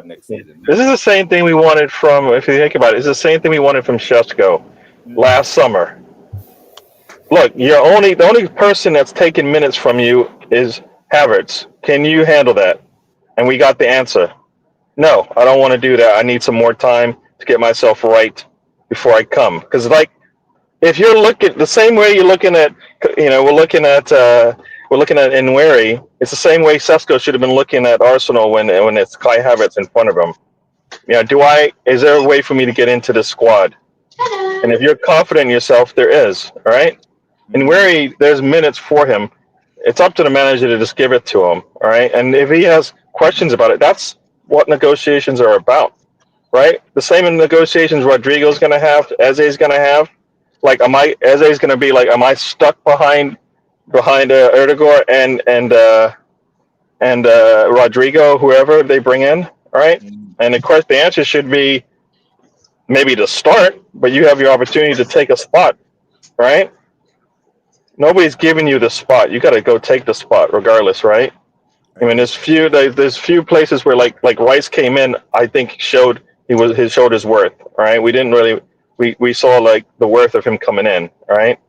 next Yeah. season. This is the same thing we wanted from, if you think about it, it's the same thing we wanted from Shevko Mm. last summer. Look, the only person that's taking minutes from you is Havertz. Can you handle that? And we got the answer. No, I don't want to do that. I need some more time to get myself right before I come. Because like, if you're looking the same way you're looking at, we're looking at Nweri. It's the same way Sesko should have been looking at Arsenal when it's Kai Havertz in front of him. Is there a way for me to get into the squad? And if you're confident in yourself, there is. All right. And Mm. where there's minutes for him, it's up to the manager to just give it to him. All right. And if he has questions about it, that's what negotiations are about. Right. The same in negotiations Rodrigo's going to have, Eze's going to have. Like, Eze's going to be like, am I stuck behind Erdegaard and Rodrigo, whoever they bring in? All right. Mm. And of course, the answer should be maybe to start, but you have your opportunity to take a spot, right? Nobody's giving you the spot. You got to go take the spot, regardless, right? I mean, Agree. there's few places where like Rice came in. I think he showed his worth. Right? We didn't really we saw like the worth of him coming in. Right?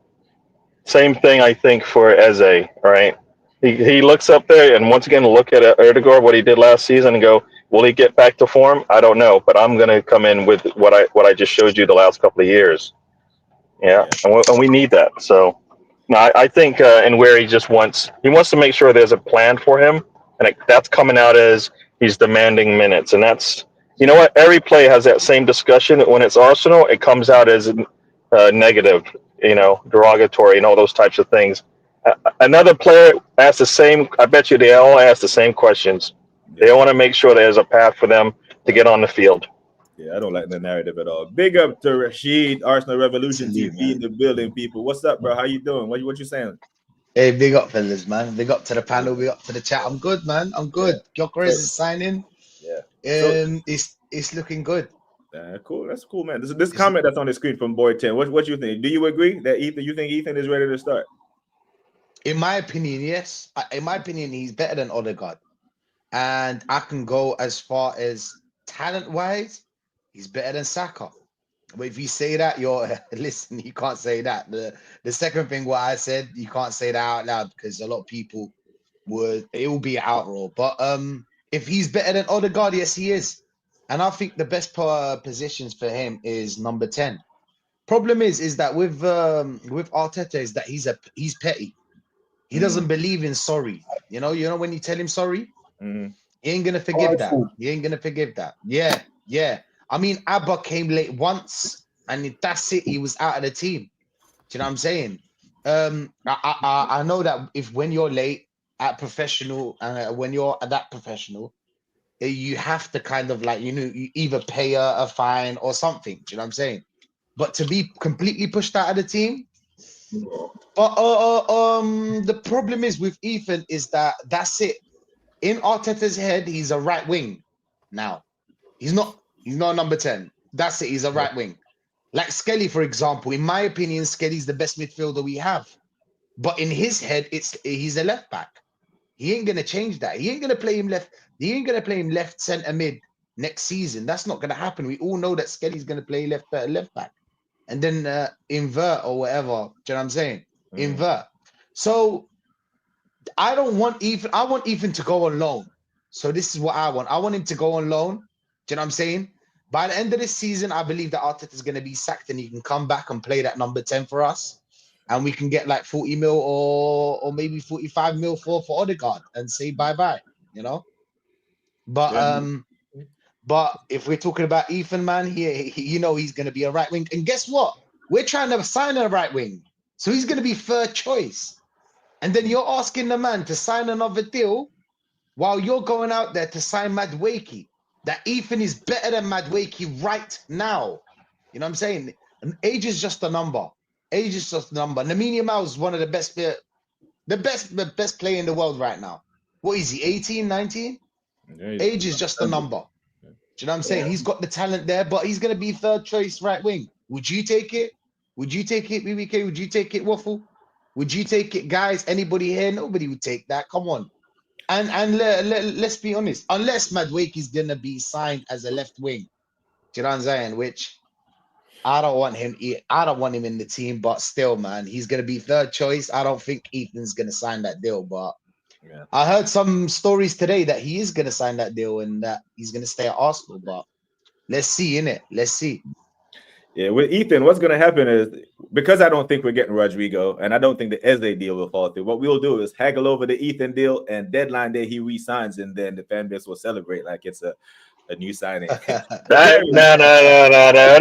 Same thing I think for Eze. Right? He looks up there and once again look at Erdegaard what he did last season and go, will he get back to form? I don't know, but I'm gonna come in with what I just showed you the last couple of years. Yeah, Yeah. and we need that. So, no, I think and where he wants to make sure there's a plan for him, and that's coming out as he's demanding minutes, and that's what every play has that same discussion. When it's Arsenal, it comes out as negative, derogatory, and all those types of things. Another player asks the same. I bet you they all ask the same questions. They Yeah. want to make sure there's a path for them to get on the field. Yeah, I don't like the narrative at all. Big up to Rashid, Arsenal Revolution Salute, TV in man. the building, people. What's up, bro? How you doing? What you saying? Hey, big up, fellas, man. Big up to the panel. Big up to the chat. I'm good, man. I'm Yeah. good. Gyökeres So is signing. yeah. So It's looking good. cool. That's cool, man. This It's, comment that's on the screen from Boy 10. What you think? Do you agree that Ethan? You think Ethan is ready to start? in my opinion, yes. In my opinion, he's better than Odegaard, and I can go as far as talent-wise, he's better than Saka. But if you say that, you're listen. You can't say that. The second thing, what I said, you can't say that out loud because a lot of people it will be an outroar. But if he's better than Odegaard, yes, he is. And I think the best positions for him is number 10. Problem is that with Arteta is that he's petty. He Mm, doesn't believe in sorry. You know when you tell him sorry, mm, he ain't gonna forgive that. He ain't gonna forgive that. Yeah, yeah. I mean, Abba came late once, and that's it. He was out of the team. Do you know what I'm saying? I know that if when you're late at professional, when you're at that professional, you have to kind of like you either pay a fine or something. Do you know what I'm saying? But to be completely pushed out of the team, but the problem is with Ethan is that that's it. In Arteta's head, he's a right wing now. He's not number 10. That's it. He's a right wing. Like Skelly, for example. In my opinion, Skelly's the best midfielder we have. But in his head, he's a left back. He ain't gonna change that. He ain't gonna play him left. He ain't gonna play him left centre mid next season. That's not gonna happen. We all know that Skelly's gonna play left back, and then invert or whatever. Do you know what I'm saying? mm. Invert. So I don't want Ethan. I want Ethan to go on loan. So this is what I want. I want him to go on loan. Do you know what I'm saying? By the end of this season, I believe that Arteta is going to be sacked and he can come back and play that number 10 for us. And we can get like 40 mil or maybe 45 mil for Odegaard and say bye-bye, you know? But Yeah. but if we're talking about Ethan, man, he's going to be a right wing. And guess what? We're trying to sign a right wing. So he's going to be third choice. And then you're asking the man to sign another deal while you're going out there to sign Madueke. That Ethan is better than Madueke right now. You know what I'm saying? And age is just a number. Age is just a number. Lamine Yamal is one of the best player in the world right now. What is he, 18, 19? Yeah, he's Age is just a number. Do you know what I'm saying? He's got the talent there, but he's going to be third choice right wing. Would you take it? Would you take it, BBK? Would you take it, Waffle? Would you take it, guys? Anybody here? Nobody would take that. Come on. let's be honest. Unless Madueke is gonna be signed as a left wing, do you know what I'm saying? Which I don't want him. I don't want him in the team. But still, man, he's gonna be third choice. I don't think Ethan's gonna sign that deal. But Yeah. I heard some stories today that he is gonna sign that deal and that he's gonna stay at Arsenal. But let's see, innit? Let's see. Yeah, with Ethan, what's going to happen is because I don't think we're getting Rodrigo, and I don't think the Eze deal will fall through. What we'll do is haggle over the Ethan deal, and deadline day he resigns, and then the fan base will celebrate like it's a new signing. No. I don't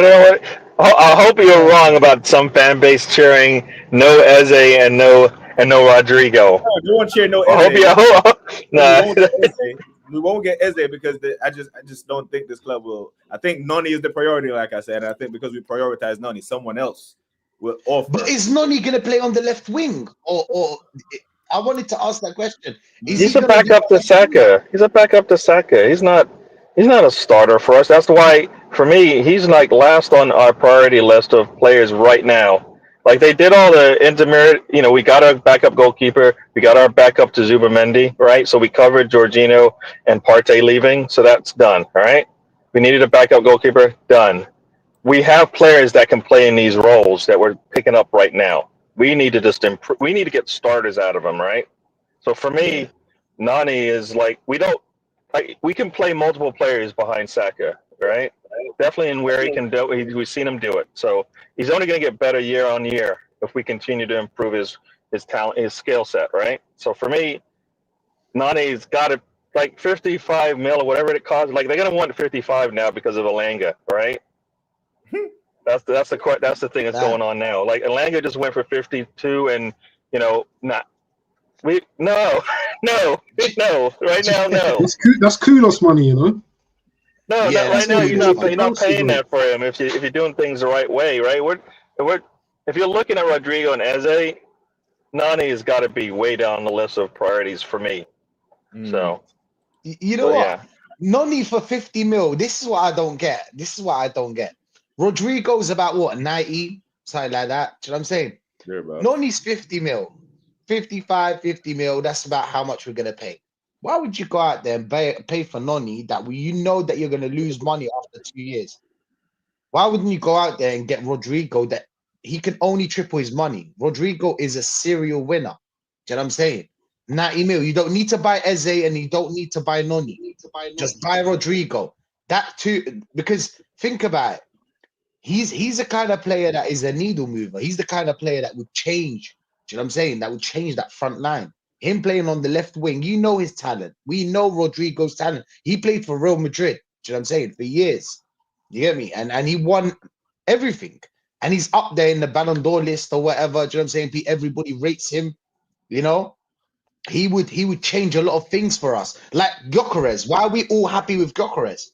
know what. I hope you're wrong about some fan base cheering no Eze and no Rodrigo. We won't cheer no I hope Eze. you. No. We won't get Eze because I just don't think this club will. I think Noni is the priority, like I said. And I think because we prioritize Noni, someone else will offer. But is Noni gonna play on the left wing? Or I wanted to ask that question. He's a backup to Saka. He's a backup to Saka. He's not a starter for us. That's why, for me, he's like last on our priority list of players right now. Like they did all the intermerit, we got our backup goalkeeper, we got our backup to Zubamendi, right? So we covered Jorginho and Partey leaving, so that's done, all right? We needed a backup goalkeeper, done. We have players that can play in these roles that we're picking up right now. We need to just improve. We need to get starters out of them, right? So for me, Nani is like we can play multiple players behind Saka, right? Definitely in where he can do it. We've seen him do it. So he's only going to get better year on year if we continue to improve his talent, his skill set, right? So for me, Nane's got to like 55 mil or whatever it costs. Like they're going to want 55 now because of Elanga, right? That's the thing that's going on now. Like Elanga just went for 52, and no right now, no. That's Kulos money, No, right now you're not paying that for him if you're doing things the right way, right? If you're looking at Rodrigo and Eze, Nani has got to be way down the list of priorities for me. So you know what? Yeah. Nani for 50 mil. This is what I don't get. Rodrigo's about what, 90, something like that. Do you know what I'm saying? Yeah, Nani's 50 mil, 55, 50 mil. That's about how much we're gonna pay. Why would you go out there and pay for Nani that you know that you're gonna lose money after 2 years? Why wouldn't you go out there and get Rodrigo that he can only triple his money? Rodrigo is a serial winner. Do you know what I'm saying? 90 mil. You don't need to buy Eze and you don't need to buy Nani. Just buy Rodrigo. That too, because think about it. He's the kind of player that is a needle mover. He's the kind of player that would change. Do you know what I'm saying? That would change that front line. Him playing on the left wing, you know his talent. We know Rodrigo's talent. He played for Real Madrid. Do you know what I'm saying? For years. You get me? And he won everything. And he's up there in the Ballon d'Or list or whatever. Do you know what I'm saying? Everybody rates him. He would change a lot of things for us. Like Gyökeres. Why are we all happy with Gyökeres?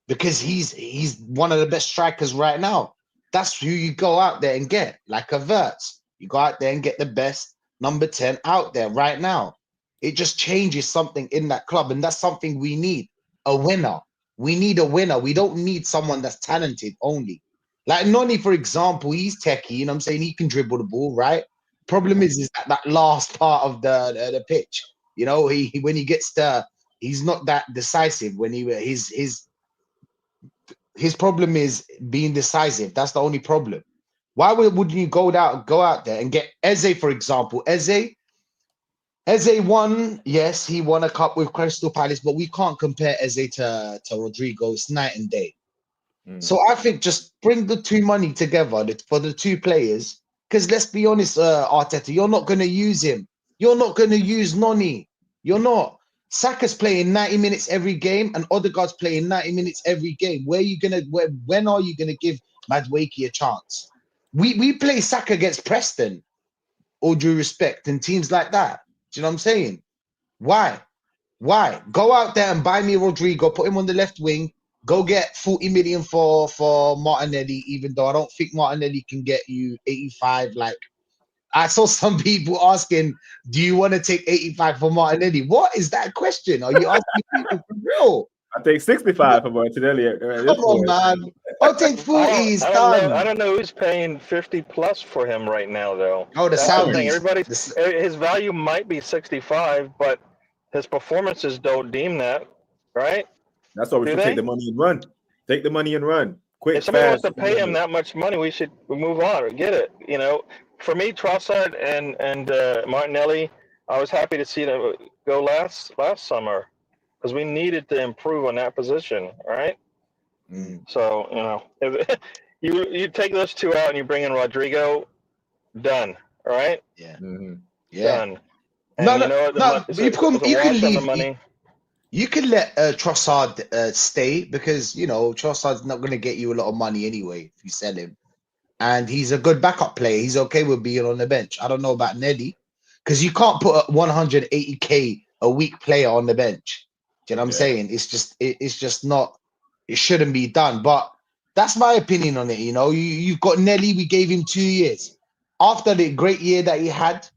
Because he's one of the best strikers right now. That's who you go out there and get, like a Wirtz. You go out there and get the best number 10 out there right now. It just changes something in that club, and that's something we need. A winner. We need a winner. We don't need someone that's talented only. Like Noni, for example, he's techie, you know what I'm saying? He can dribble the ball, right? Problem is that last part of the pitch. When he gets he's not that decisive. When his problem is being decisive. That's the only problem. Why wouldn't you go out there and get Eze, for example? Eze won, yes, he won a cup with Crystal Palace, but we can't compare Eze to Rodrigo. It's night and day. So I think just bring the two money together for the two players. Because let's be honest, Arteta, you're not going to use him. You're not going to use Noni. You're not. Saka's playing 90 minutes every game, and Odegaard's playing 90 minutes every game. When are you gonna give Madueke a chance? We play Saka against Preston, all due respect, and teams like that. Do you know what I'm saying? Why? Go out there and buy me Rodrigo, put him on the left wing, go get 40 million for Martinelli, even though I don't think Martinelli can get you 85 like. I saw some people asking, do you want to take 85 for Martinelli? What is that question? Are you asking people for real? I take 65 for Martinelli. Come on, man. I'll take 40. I don't know who's paying 50 plus for him right now, though. Oh, the Saudis. His value might be 65, but his performances don't deem that, right? That's why we Do should they? take the money and run. Take the money and run. Quick, If somebody wants fast. to pay him that much money, we should move on or get it. You know, for me, Trossard and Martinelli, I was happy to see them go last summer because we needed to improve on that position, right? Mm. So you know, if you take those two out and you bring in Rodrigo, done. All right, Yeah. Mhm. Yeah. done. And No, you no, know what? no. It's You can, a you can wash on the leave. money. You can let Trossard stay because you know Trossard's not going to get you a lot of money anyway if you sell him, and he's a good backup player. He's okay with being on the bench. I don't know about Neddy because you can't put a 180K a week player on the bench. Do you know what I'm Yeah. saying? It's just not. It shouldn't be done. But that's my opinion on it. You know, you've got Nelly. We gave him 2 years after the great year that he had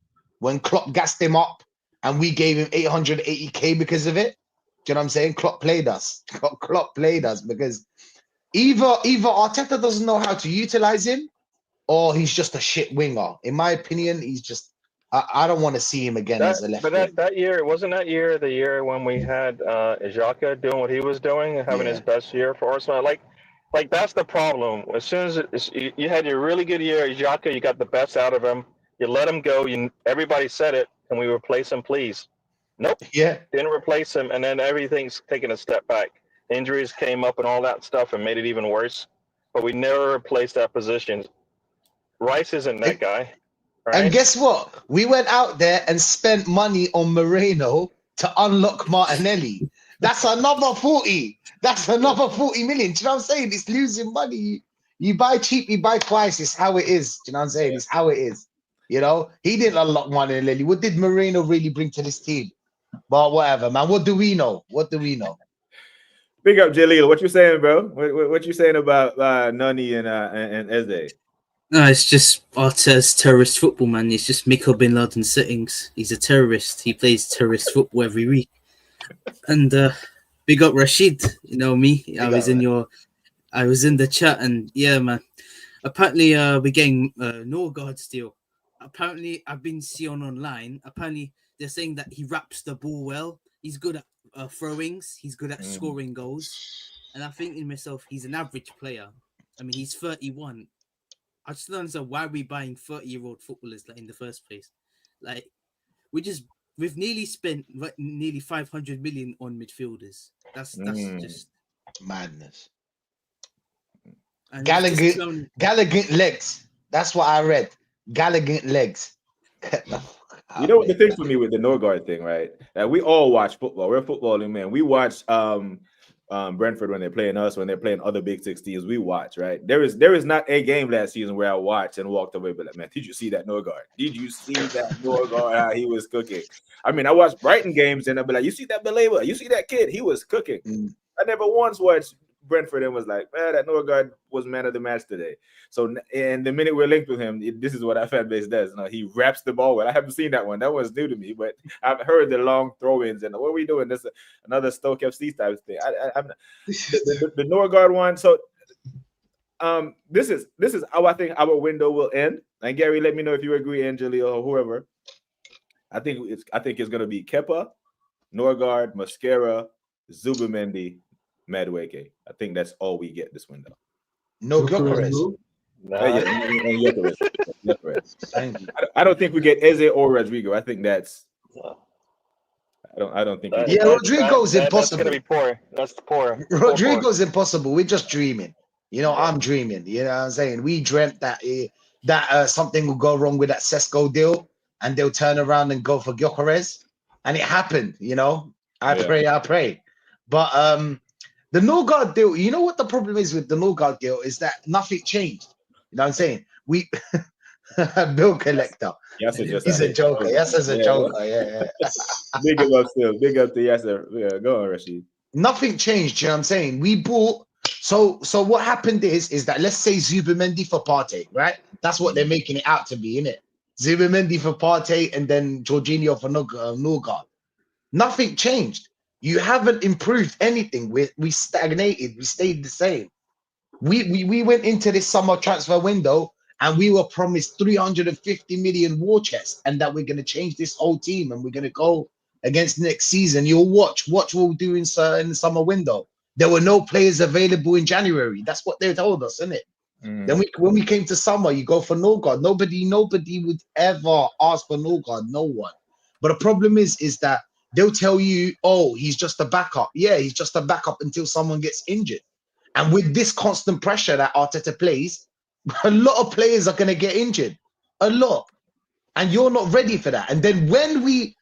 when Klopp gassed him up, and we gave him 880K because of it. Do you know what I'm saying? Klopp played us. Klopp played us because either Arteta doesn't know how to utilize him, or he's just a shit winger. In my opinion, he's just. I don't want to see him again as a left wing. That year, wasn't that year the year when we had Xhaka doing what he was doing and having his best year for Arsenal? Like that's the problem. As soon as you had your really good year, Xhaka, you got the best out of him. You let him go. Everybody said it. Can we replace him, please? Nope. Yeah. Didn't replace him, and then everything's taking a step back. Injuries came up and all that stuff and made it even worse. But we never replaced that position. Rice isn't that guy. Right? And guess what? We went out there and spent money on Moreno to unlock Martinelli. That's another 40. That's another 40 million. Do you know what I'm saying? It's losing money. You buy cheap, you buy twice. It's how it is. Do you know what I'm saying? It's how it is. You know, he didn't unlock Martinelli. What did Moreno really bring to this team? But whatever, man. What do we know? What do we know? Big up, Jaleel. What you saying, bro? What you saying about Nani and Eze? No, it's just Arteta's terrorist football, man. It's just Michael Bin Laden settings. He's a terrorist. He plays terrorist football every week. And big up Rashid. You know me. I was in the chat, and yeah, man. Apparently, we're getting Norgard deal. Apparently, I've been seeing online. Apparently, they're saying that he wraps the ball well. He's good at throwings. He's good at scoring goals. And I think in myself, he's an average player. I mean, he's 31. I just don't understand why we're buying 30-year-old footballers like in the first place. Like, we've nearly spent nearly 500 million on midfielders. That's just madness. And Gallagher legs. That's what I read. Gallagher legs. You know what the thing for me with the Norgard thing, right? That we all watch football. We're footballing, man. We watch Brentford when they're playing us, when they're playing other Big Six teams. We watch, right? There is not a game last season where I watched and walked away, but like, man, did you see that Norgard? Did you see that Norgard? How he was cooking? I mean, I watched Brighton games and I'd be like, you see that Beleva? You see that kid? He was cooking. I never once watched Brentford and was like, man, that Norgard was man of the match today. So, and the minute we're linked with him, this is what our fan base does. You know, he wraps the ball well. I haven't seen that one. That was new to me, but I've heard the long throw-ins and what are we doing? This is another Stoke FC type thing. I'm the Norgard one. So, this is how I think our window will end. And Gary, let me know if you agree, Angelia or whoever. I think it's going to be Kepa, Norgard, Mascara, Zubimendi, Madueke. I think that's all we get this window. No Gyökeres. I don't think we get Eze or Rodrigo. I think that's. I don't think. Rodrigo's impossible. That's gonna be poor. That's poor. Rodrigo's impossible. We're just dreaming. You know, I'm dreaming. You know what I'm saying? We dreamt that something will go wrong with that Sesko deal, and they'll turn around and go for Gyökeres, and it happened. You know, I pray. But the Norgard deal, you know what the problem is with the Norgard deal is that nothing changed. You know what I'm saying? We bill collector. Yes, he's a joker. Yes, as a joker. Yeah. Big up still. Big up to Yasser. Yeah, go on, Rashid. Nothing changed. You know what I'm saying? We bought. So what happened is that let's say Zubimendi for Partey, right? That's what they're making it out to be, isn't it? Zubimendi for Partey and then Jorginho for Norgard. Nothing changed. You haven't improved anything. We stagnated. We stayed the same. We went into this summer transfer window and we were promised 350 million war chest and that we're going to change this whole team and we're going to go against next season, you'll watch what we'll do in the summer window. There were no players available in January. That's what they told us, isn't it? Then when we came to summer, you go for Norgard. Nobody would ever ask for Norgard. No one. But the problem is that they'll tell you, oh, he's just a backup. Yeah, he's just a backup until someone gets injured. And with this constant pressure that Arteta plays, a lot of players are going to get injured. A lot. And you're not ready for that. And then when we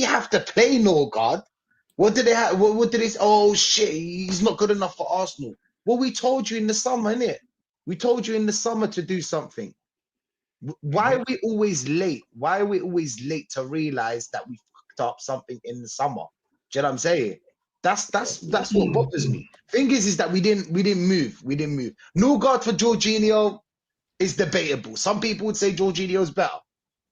have to play Norgard, what did they have? What did they say? Oh shit, he's not good enough for Arsenal. Well, we told you in the summer, innit? We told you in the summer to do something. Why are we always late? Why are we always late to realize that we fucked up something in the summer? Do you know what I'm saying? That's what bothers me. Thing is that we didn't move. We didn't move. Norgard for Jorginho is debatable. Some people would say Jorginho's better.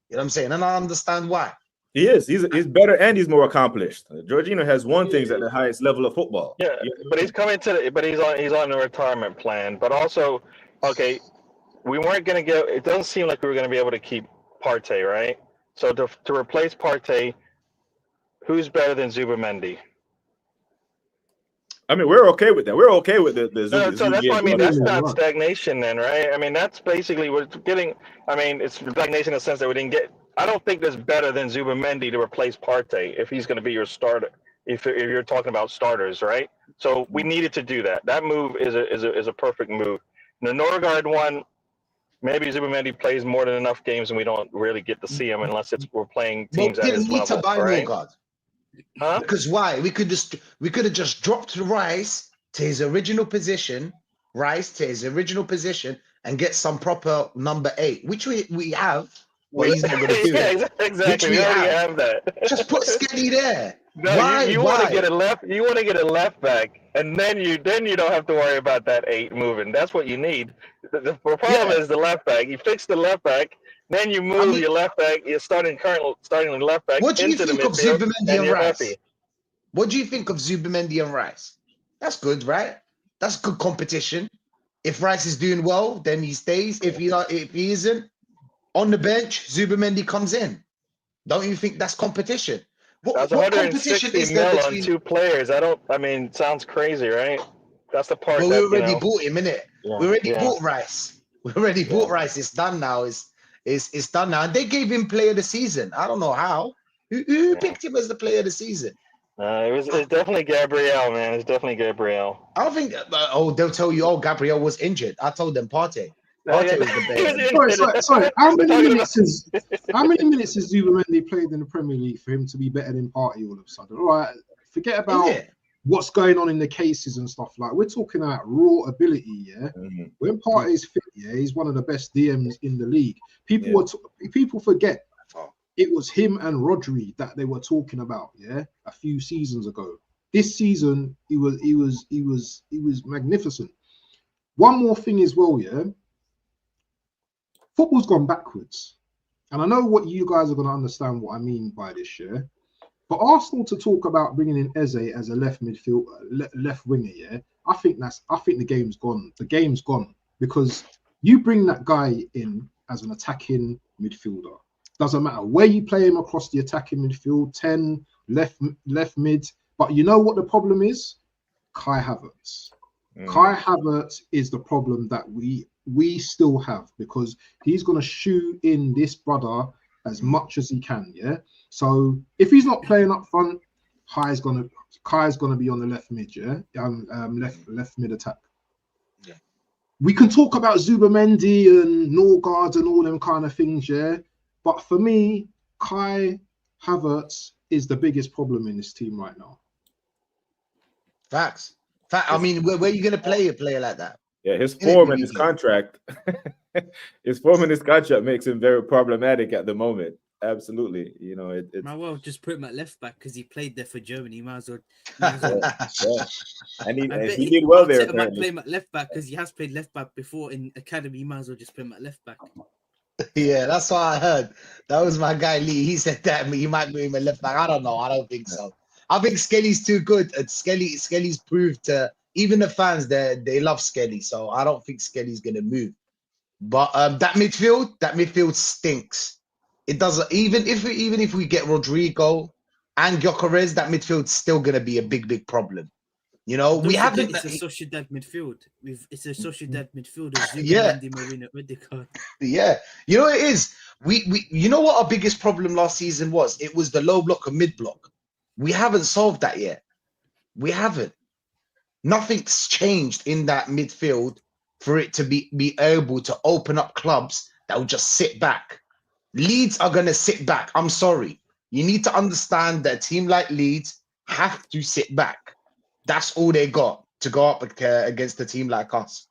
You know what I'm saying? And I understand why. He is. He's better and he's more accomplished. Jorginho has won things at the highest level of football. Yeah, but he's coming to. But he's on a retirement plan. But also, okay, we weren't gonna get. It doesn't seem like we were gonna be able to keep Partey, right? So to replace Partey, who's better than Zubimendi? I mean, we're okay with that. We're okay with the So that's what I mean. That's not stagnation, then, right? I mean, that's basically we're getting. I mean, it's stagnation in the sense that we didn't get. I don't think there's better than Zubimendi to replace Partey if he's going to be your starter. If you're talking about starters, right? So we needed to do that. That move is a perfect move. The Norgard one, maybe Zubimendi plays more than enough games, and we don't really get to see him unless we're playing teams at his level. To buy right? Norgard. Huh? Because why? We could have just dropped Rice to his original position, and get some proper number 8, which we have. Well, he's not going to do it. Exactly. We already have that. Just put Skelly there. No, why? You want to get a left. You want to get a left back, and then you don't have to worry about that 8 moving. That's what you need. The problem is the left back. You fix the left back, then you move your left back. You're starting left back. What do you into think the of Zubimendi and Rice? Happy. What do you think of Zubimendi and Rice? That's good, right? That's good competition. If Rice is doing well, then he stays. If he isn't, on the bench, Zubimendi comes in. Don't you think that's competition? That's 160 mil on 2 players. I mean, sounds crazy, right? That's the part. Well, we already bought him, innit? Yeah, we already bought Rice. We already bought Rice. It's done now. It's done now. And they gave him player of the season. I don't know how. Who picked him as the player of the season? It's definitely Gabriel, man. It's definitely Gabriel. I don't think. They'll tell you, Gabriel was injured. I told them Partey. Partey was the best. Sorry. How many minutes has Zubimendi played in the Premier League for him to be better than Partey all of a sudden? All right, forget about what's going on in the cases and stuff. Like, we're talking about raw ability. Yeah, when Partey's fit, he's one of the best DMs in the league. People forget it was him and Rodri that they were talking about. Yeah, a few seasons ago. This season, he was magnificent. One more thing as well, yeah. Football's gone backwards, and I know what you guys are going to understand what I mean by this, yeah. But Arsenal to talk about bringing in Eze as a left winger, yeah. I think the game's gone. The game's gone because you bring that guy in as an attacking midfielder. Doesn't matter where you play him across the attacking midfield, 10 left mid. But you know what the problem is? Kai Havertz. Kai Havertz is the problem that we still have, because he's going to shoe in this brother as much as he can, yeah? So if he's not playing up front, Kai's going to be on the left mid, yeah? Left mid attack. Yeah. We can talk about Zubimendi and Norgard and all them kind of things, yeah? But for me, Kai Havertz is the biggest problem in this team right now. Facts. I mean, where are you going to play a player like that? Yeah, his form and his contract, makes him very problematic at the moment. Absolutely, you know it. Might well just put him at left back because he played there for Germany. He might as well. And he did well there. Might play him at left back because he has played left back before in academy. He might as well just put him at left back. Yeah, that's what I heard. That was my guy Lee. He said that he might move him at left back. I don't know. I don't think so. I think Skelly's too good. Skelly's proved to even the fans they love Skelly. So I don't think Skelly's gonna move. But that midfield stinks. It doesn't even if we get Rodrigo and Gyökeres, that midfield's still going to be a big problem. You know, we haven't. It's a Sociedad midfield. It's a Sociedad midfield. Yeah. Zubimendi, Marina, Odegaard. Yeah, you know what it is. You know what our biggest problem last season was? It was the low block and mid block. We haven't solved that yet. We haven't. Nothing's changed in that midfield for it to be able to open up clubs that will just sit back. Leeds are going to sit back. I'm sorry. You need to understand that a team like Leeds have to sit back. That's all they got to go up against a team like us.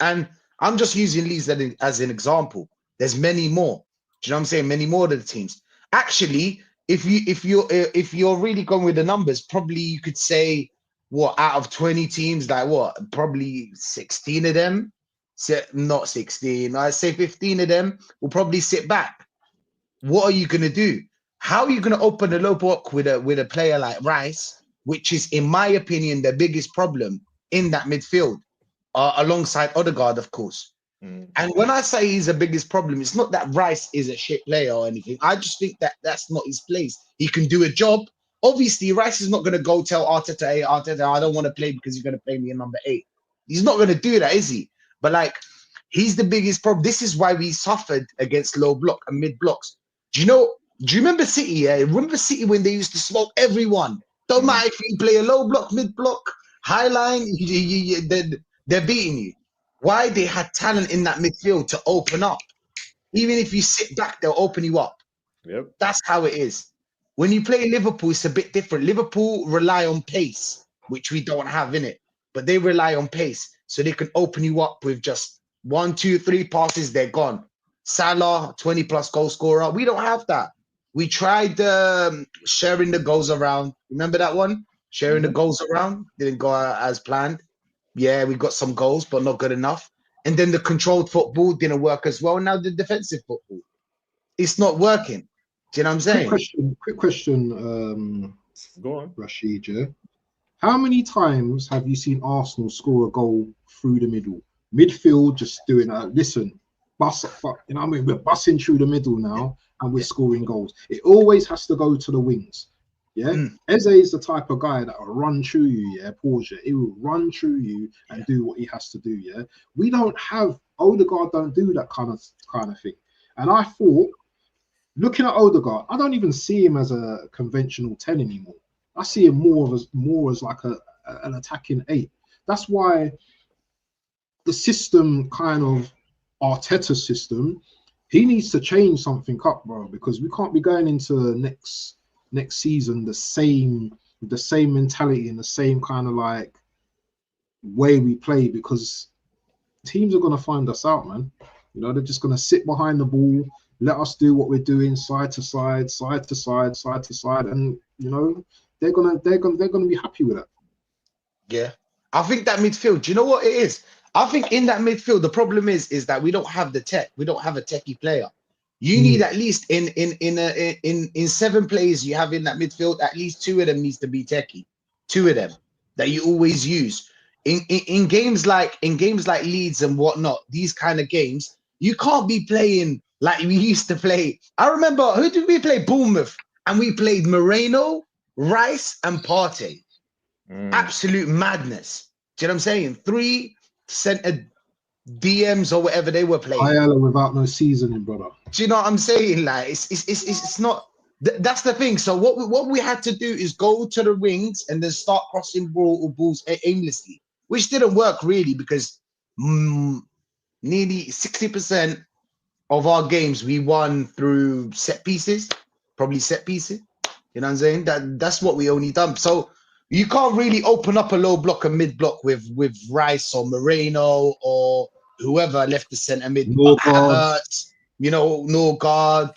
And I'm just using Leeds as an example. There's many more. Do you know what I'm saying? Many more of the teams. Actually, if you're really going with the numbers, probably you could say, what, out of 20 teams, like what? Probably 16 of them. Not 16. I'd say 15 of them will probably sit back. What are you going to do? How are you going to open the low block with a player like Rice, which is, in my opinion, the biggest problem in that midfield, alongside Odegaard, of course. And when I say he's the biggest problem, it's not that Rice is a shit player or anything. I just think that that's not his place. He can do a job. Obviously, Rice is not going to go tell Arteta, hey, Arteta, I don't want to play because you're going to play me in number 8. He's not going to do that, is he? But like, he's the biggest problem. This is why we suffered against low block and mid blocks. Do you remember City? Yeah, remember City when they used to smoke everyone? Don't matter if you play a low block, mid block, high line, they're beating you. Why? They had talent in that midfield to open up. Even if you sit back, they'll open you up. Yep. That's how it is. When you play Liverpool, it's a bit different. Liverpool rely on pace, which we don't have in it, but they rely on pace, so they can open you up with just 1, 2, 3 passes. They're gone. Salah, 20+ goal scorer. We don't have that. We tried sharing the goals around. Remember that one? Sharing the goals around didn't go as planned. Yeah, we got some goals, but not good enough. And then the controlled football didn't work as well. Now the defensive football, it's not working. Do you know what I'm saying? Quick question, Go on. Rashid. Yeah? How many times have you seen Arsenal score a goal through the middle? Midfield just doing listen, bust, you know what I mean? We're busting through the middle now and we're scoring goals. It always has to go to the wings. Yeah, Eze is the type of guy that will run through you. Yeah, pause you. He will run through you and do what he has to do. Yeah, we don't have Odegaard. Don't do that kind of thing. And I thought, looking at Odegaard, I don't even see him as a conventional 10 anymore. I see him more as like an attacking 8. That's why the system, kind of Arteta's system, he needs to change something up, bro. Because we can't be going into next season the same mentality and the same kind of like way we play, because teams are going to find us out, man. You know, they're just going to sit behind the ball, let us do what we're doing, side to side, and you know they're gonna be happy with that. Yeah, I think that midfield. Do you know what it is? I think in that midfield, the problem is that we don't have the tech. We don't have a techie player. You need at least in 7 players you have in that midfield, at least 2 of them needs to be techie. 2 of them that you always use in games like Leeds and whatnot. These kind of games, you can't be playing like we used to play. I remember, who did we play? Bournemouth, and we played Moreno, Rice, and Partey. Absolute madness. Do you know what I'm saying? 3 centre DMs or whatever they were playing. Ayala without no seasoning, brother. Do you know what I'm saying? Like it's not. That's the thing. So what we had to do is go to the wings and then start crossing balls aimlessly, which didn't work really, because nearly 60% of our games we won through set pieces, probably set pieces. You know what I'm saying? That's what we only done. So you can't really open up a low block and mid block with Rice or Moreno or whoever left the centre mid. Havertz, you know, Norgard,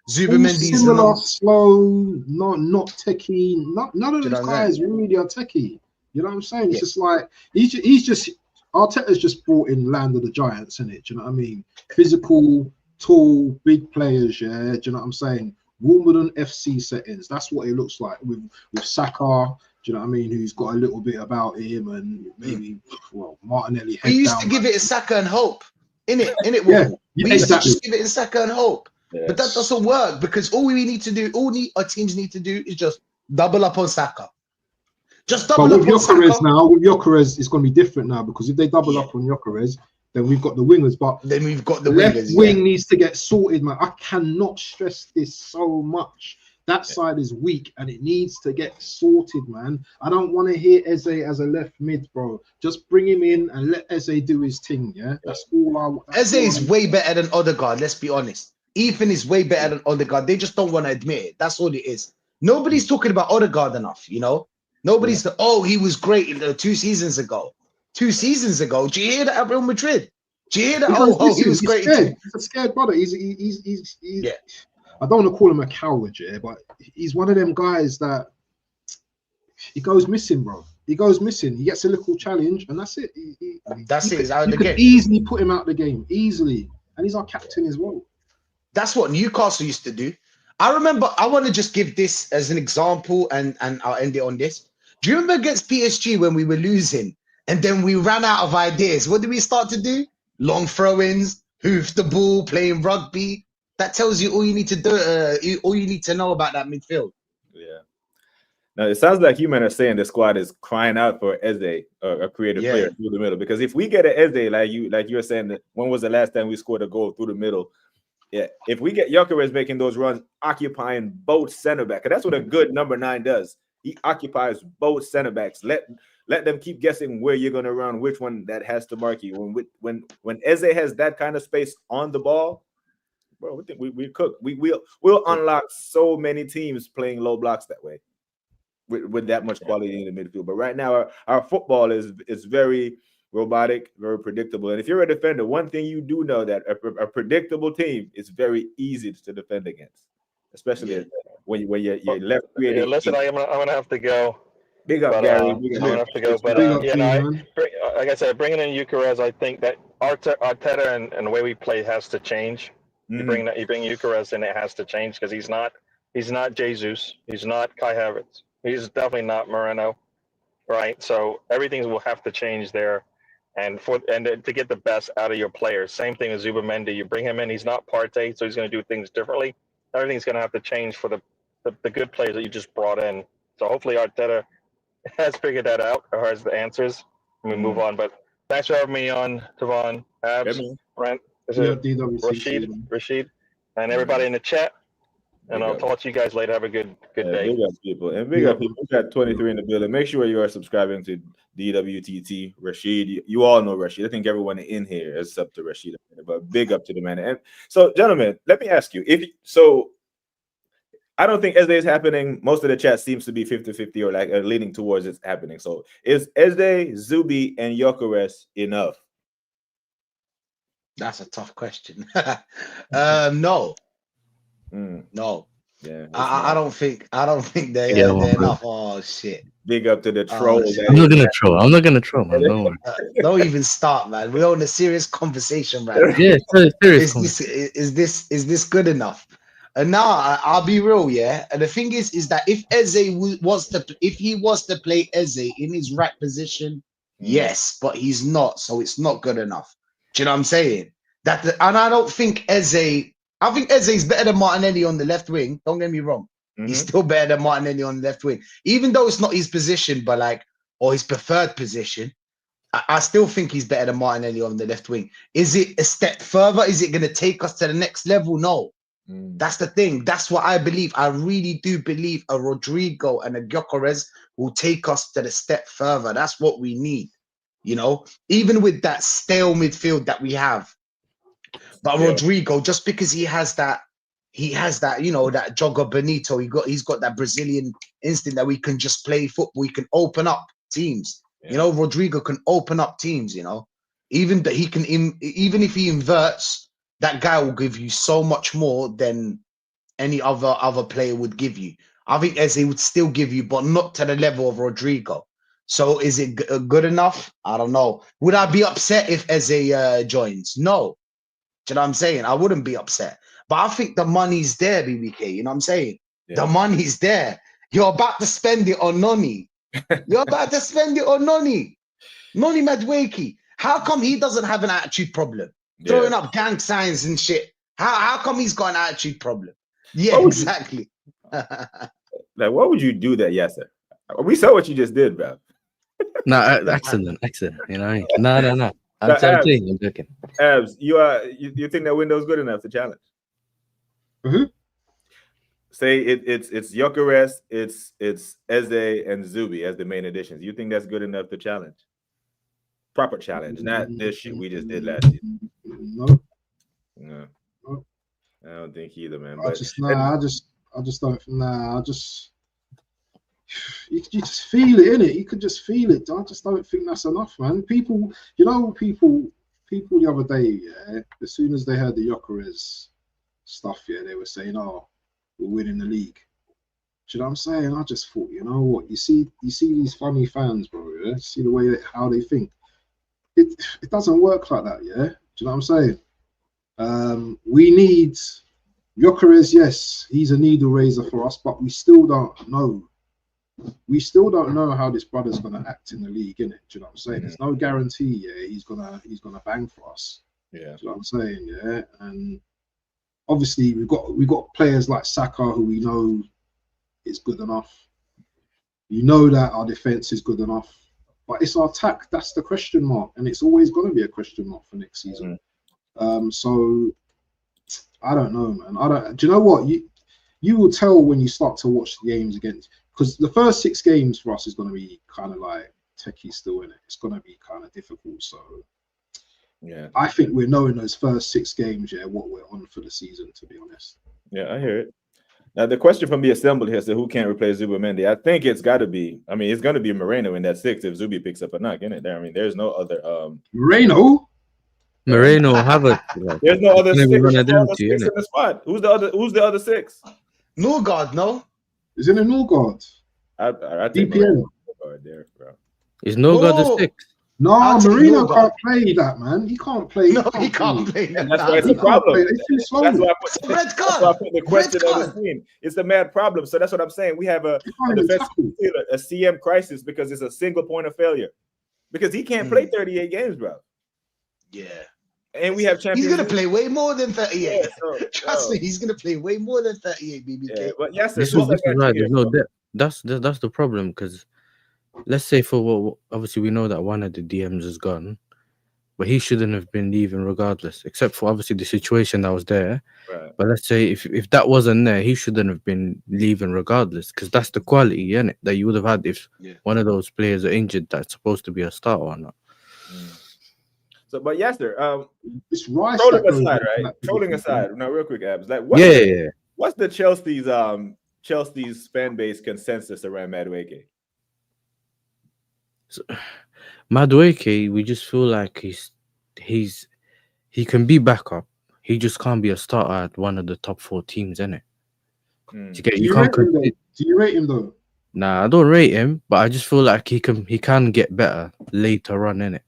Zubimendi. Similar, slow, not techie. None of those guys really are techie. You know what I'm saying? It's just like he's just Arteta's just brought in Land of the Giants, in it. Do you know what I mean? Physical, tall, big players. Yeah. Do you know what I'm saying? Wimbledon FC settings. That's what it looks like with Saka. Do you know what I mean? Who's got a little bit about him, and maybe Martinelli. We used to give it a Saka and hope. In it. Yeah, we used to just give it a Saka and hope. But that doesn't work because all we need to do, our teams need to do is just double up on Saka. Just double But up with on Gyökeres Saka. now, with Gyökeres, it's going to be different now because if they double Yeah. up on Gyökeres, then we've got the wingers. But Then we've got the left wingers. wing needs to get sorted, man. I cannot stress this so much. That side is weak and it needs to get sorted, man. I don't want to hear Eze as a left mid, bro. Just bring him in and let Eze do his thing, yeah? That's all I want. Eze is way better than Odegaard, let's be honest. Ethan is way better than Odegaard. They just don't want to admit it. That's all it is. Nobody's talking about Odegaard enough, you know? Nobody's he was great 2 seasons ago. 2 seasons ago. Do you hear that at Real Madrid? Do you hear that? He was great. He's a scared brother. He's I don't want to call him a coward, yeah, but he's one of them guys that he goes missing, bro. He goes missing. He gets a little challenge, and that's it. That's it. He's out of the could game. Easily put him out of the game, easily, and he's our captain as well. That's what Newcastle used to do. I remember. I want to just give this as an example, and I'll end it on this. Do you remember against PSG when we were losing, and then we ran out of ideas? What did we start to do? Long throw-ins, hoof the ball, playing rugby. That tells you all you need to do. All you need to know about that midfield. Yeah. Now it sounds like you men are saying the squad is crying out for Eze, a creative player through the middle. Because if we get an Eze, like you're saying, that when was the last time we scored a goal through the middle? Yeah, if we get Gyökeres making those runs, occupying both center back, and that's what a good number 9 does. He occupies both center backs. Let them keep guessing where you're gonna run, which one that has to mark you. When Eze has that kind of space on the ball, bro, we think we cook. We'll unlock so many teams playing low blocks that way, with that much quality in the midfield. But right now, our football is very robotic, very predictable. And if you're a defender, one thing you do know that a predictable team is very easy to defend against, especially when you're left creating. Yeah, listen, I'm gonna have to go. Big up, But, Gary. I'm gonna have to go. But like I said, bringing in Gyökeres, I think that Arteta and the way we play has to change. You bring Gyökeres in, it has to change because he's not Jesus, he's not Kai Havertz, he's definitely not Moreno, right? So everything will have to change there, and to get the best out of your players. Same thing with Zubimendi. You bring him in, he's not Partey, so he's going to do things differently. Everything's going to have to change for the good players that you just brought in. So hopefully Arteta has figured that out or has the answers, and we move on. But thanks for having me on, Tavon, Abs, Brent. Rashid, and everybody in the chat. And I'll talk to you guys later. Have a good day. Big up, people. And big up, people. We got 23 in the building. Make sure you are subscribing to DWTT. Rashid, you all know Rashid. I think everyone in here is up to Rashid. But big up to the man. And so, gentlemen, let me ask you. I don't think Eze is happening. Most of the chat seems to be 50-50 or leaning towards it's happening. So is Eze, Zubi, and Gyökeres enough? That's a tough question. No. No. Yeah. I don't think they're enough. Oh shit. Big up to the troll. I'm not gonna troll, man. Don't worry. Don't even start, man. We're on a serious conversation right now. Yeah, serious. Is this good enough? And now I'll be real, yeah. And the thing is that if Eze was to play Eze in his right position, yes, but he's not, so it's not good enough. Do you know what I'm saying? And I don't think Eze. I think Eze is better than Martinelli on the left wing. Don't get me wrong. He's still better than Martinelli on the left wing, even though it's not his position, but or his preferred position. I still think he's better than Martinelli on the left wing. Is it a step further? Is it going to take us to the next level? No. That's the thing. That's what I believe. I really do believe a Rodrigo and a Gyökeres will take us to the step further. That's what we need, you know, even with that stale midfield that we have. But Rodrigo, just because he has that, you know, that Jogo Bonito, he's got that Brazilian instinct that we can just play football. We can open up teams. You know, Rodrigo can open up teams, you know, even if he inverts, that guy will give you so much more than any other player would give you. I think Eze would still give you, but not to the level of Rodrigo. So is it good enough? I don't know. Would I be upset if Eze joins? No. Do you know what I'm saying? I wouldn't be upset. But I think the money's there, BBK. You know what I'm saying? Yeah. The money's there. You're about to spend it on Noni. You're about to spend it on Noni. Noni Madueke. How come he doesn't have an attitude problem? Throwing up gang signs and shit. How come he's got an attitude problem? Yeah, What would you- exactly. Like, what would you do that? Yes, sir. We saw what you just did, bro. No, excellent. You know, no. I'm Abs, joking. I'm joking. Abs, you think that window's good enough to challenge? Mhm. Say it's Gyökeres, it's Eze and Zubi as the main additions. You think that's good enough to challenge? Proper challenge, not this shit we just did last year. No, No, No. I don't think either, man. I But just don't. You just feel it, innit? You could just feel it. I just don't think that's enough, man. People the other day, yeah, as soon as they heard the Gyökeres stuff, yeah, they were saying, "Oh, we're winning the league." Do you know what I'm saying? I just thought, you know what? You see these funny fans, bro. Yeah, see the way how they think. It doesn't work like that, yeah. Do you know what I'm saying? We need Gyökeres. Yes, he's a needle raiser for us, but we still don't know. We still don't know how this brother's gonna act in the league, innit? Do you know what I'm saying? There's no guarantee, yeah, he's gonna bang for us. yeah, Do you know what I'm saying? Yeah, and obviously we've got players like Saka who we know is good enough. You know that our defense is good enough, but it's our attack that's the question mark, and it's always going to be a question mark for next season. So I don't know, man. I don't. Do you know what you will tell when you start to watch the games against, because the first 6 games for us is going to be kind of like techie still in it. It's going to be kind of difficult. So yeah, I think we're knowing those first 6 games, yeah, what we're on for the season. To be honest. yeah. I hear it. Now the question from the assembly here said, "Who can't replace Zubimendi?" I think it's got to be. I mean, it's going to be Moreno in that 6 if Zubi picks up a knock in it. There, I mean, there's no other. Moreno. Havertz. There's no other It's 6, gonna be one of them other two, 6 innit? in the squad. Who's the other 6? Norgard, no? Is it a Norgard? I think DPN. Moreno there, bro. Is no god No. a 6? No, I'll take Marino Norgard. can't play that, man. He can't play. No, he can't play that. And that's why it's He a can't play. problem. It's too slow. That's why I It's a put, red that's why I card. put the question Red on the card. screen. It's a mad problem. So that's what I'm saying. We have a He can't even defensive tackle. midfielder, a CM crisis because it's a single point of failure. Because he can't play 38 games, bro. Yeah. And we have He's Champions gonna League. play way more than 38. Yeah, so, Trust me, he's gonna play way more than 38, BBK. yeah, but yes, This sir, is right. There's no depth. That's the problem, because let's say for what obviously we know that one of the DMs is gone, but he shouldn't have been leaving regardless, except for obviously the situation that was there. Right. But let's say if that wasn't there, he shouldn't have been leaving regardless, because that's the quality, innit, that you would have had if one of those players are injured that's supposed to be a starter or not. So, but yes, sir. It's Rice. Trolling that goes aside, into right? that Trolling position. aside. Now, real quick, Abs. Like, What's the Chelsea's fan base consensus around Madueke? Madueke, we just feel like he can be backup. He just can't be a starter at one of the top 4 teams, innit? Mm. Do you rate him though? Nah, I don't rate him, but I just feel like he can get better later on, innit?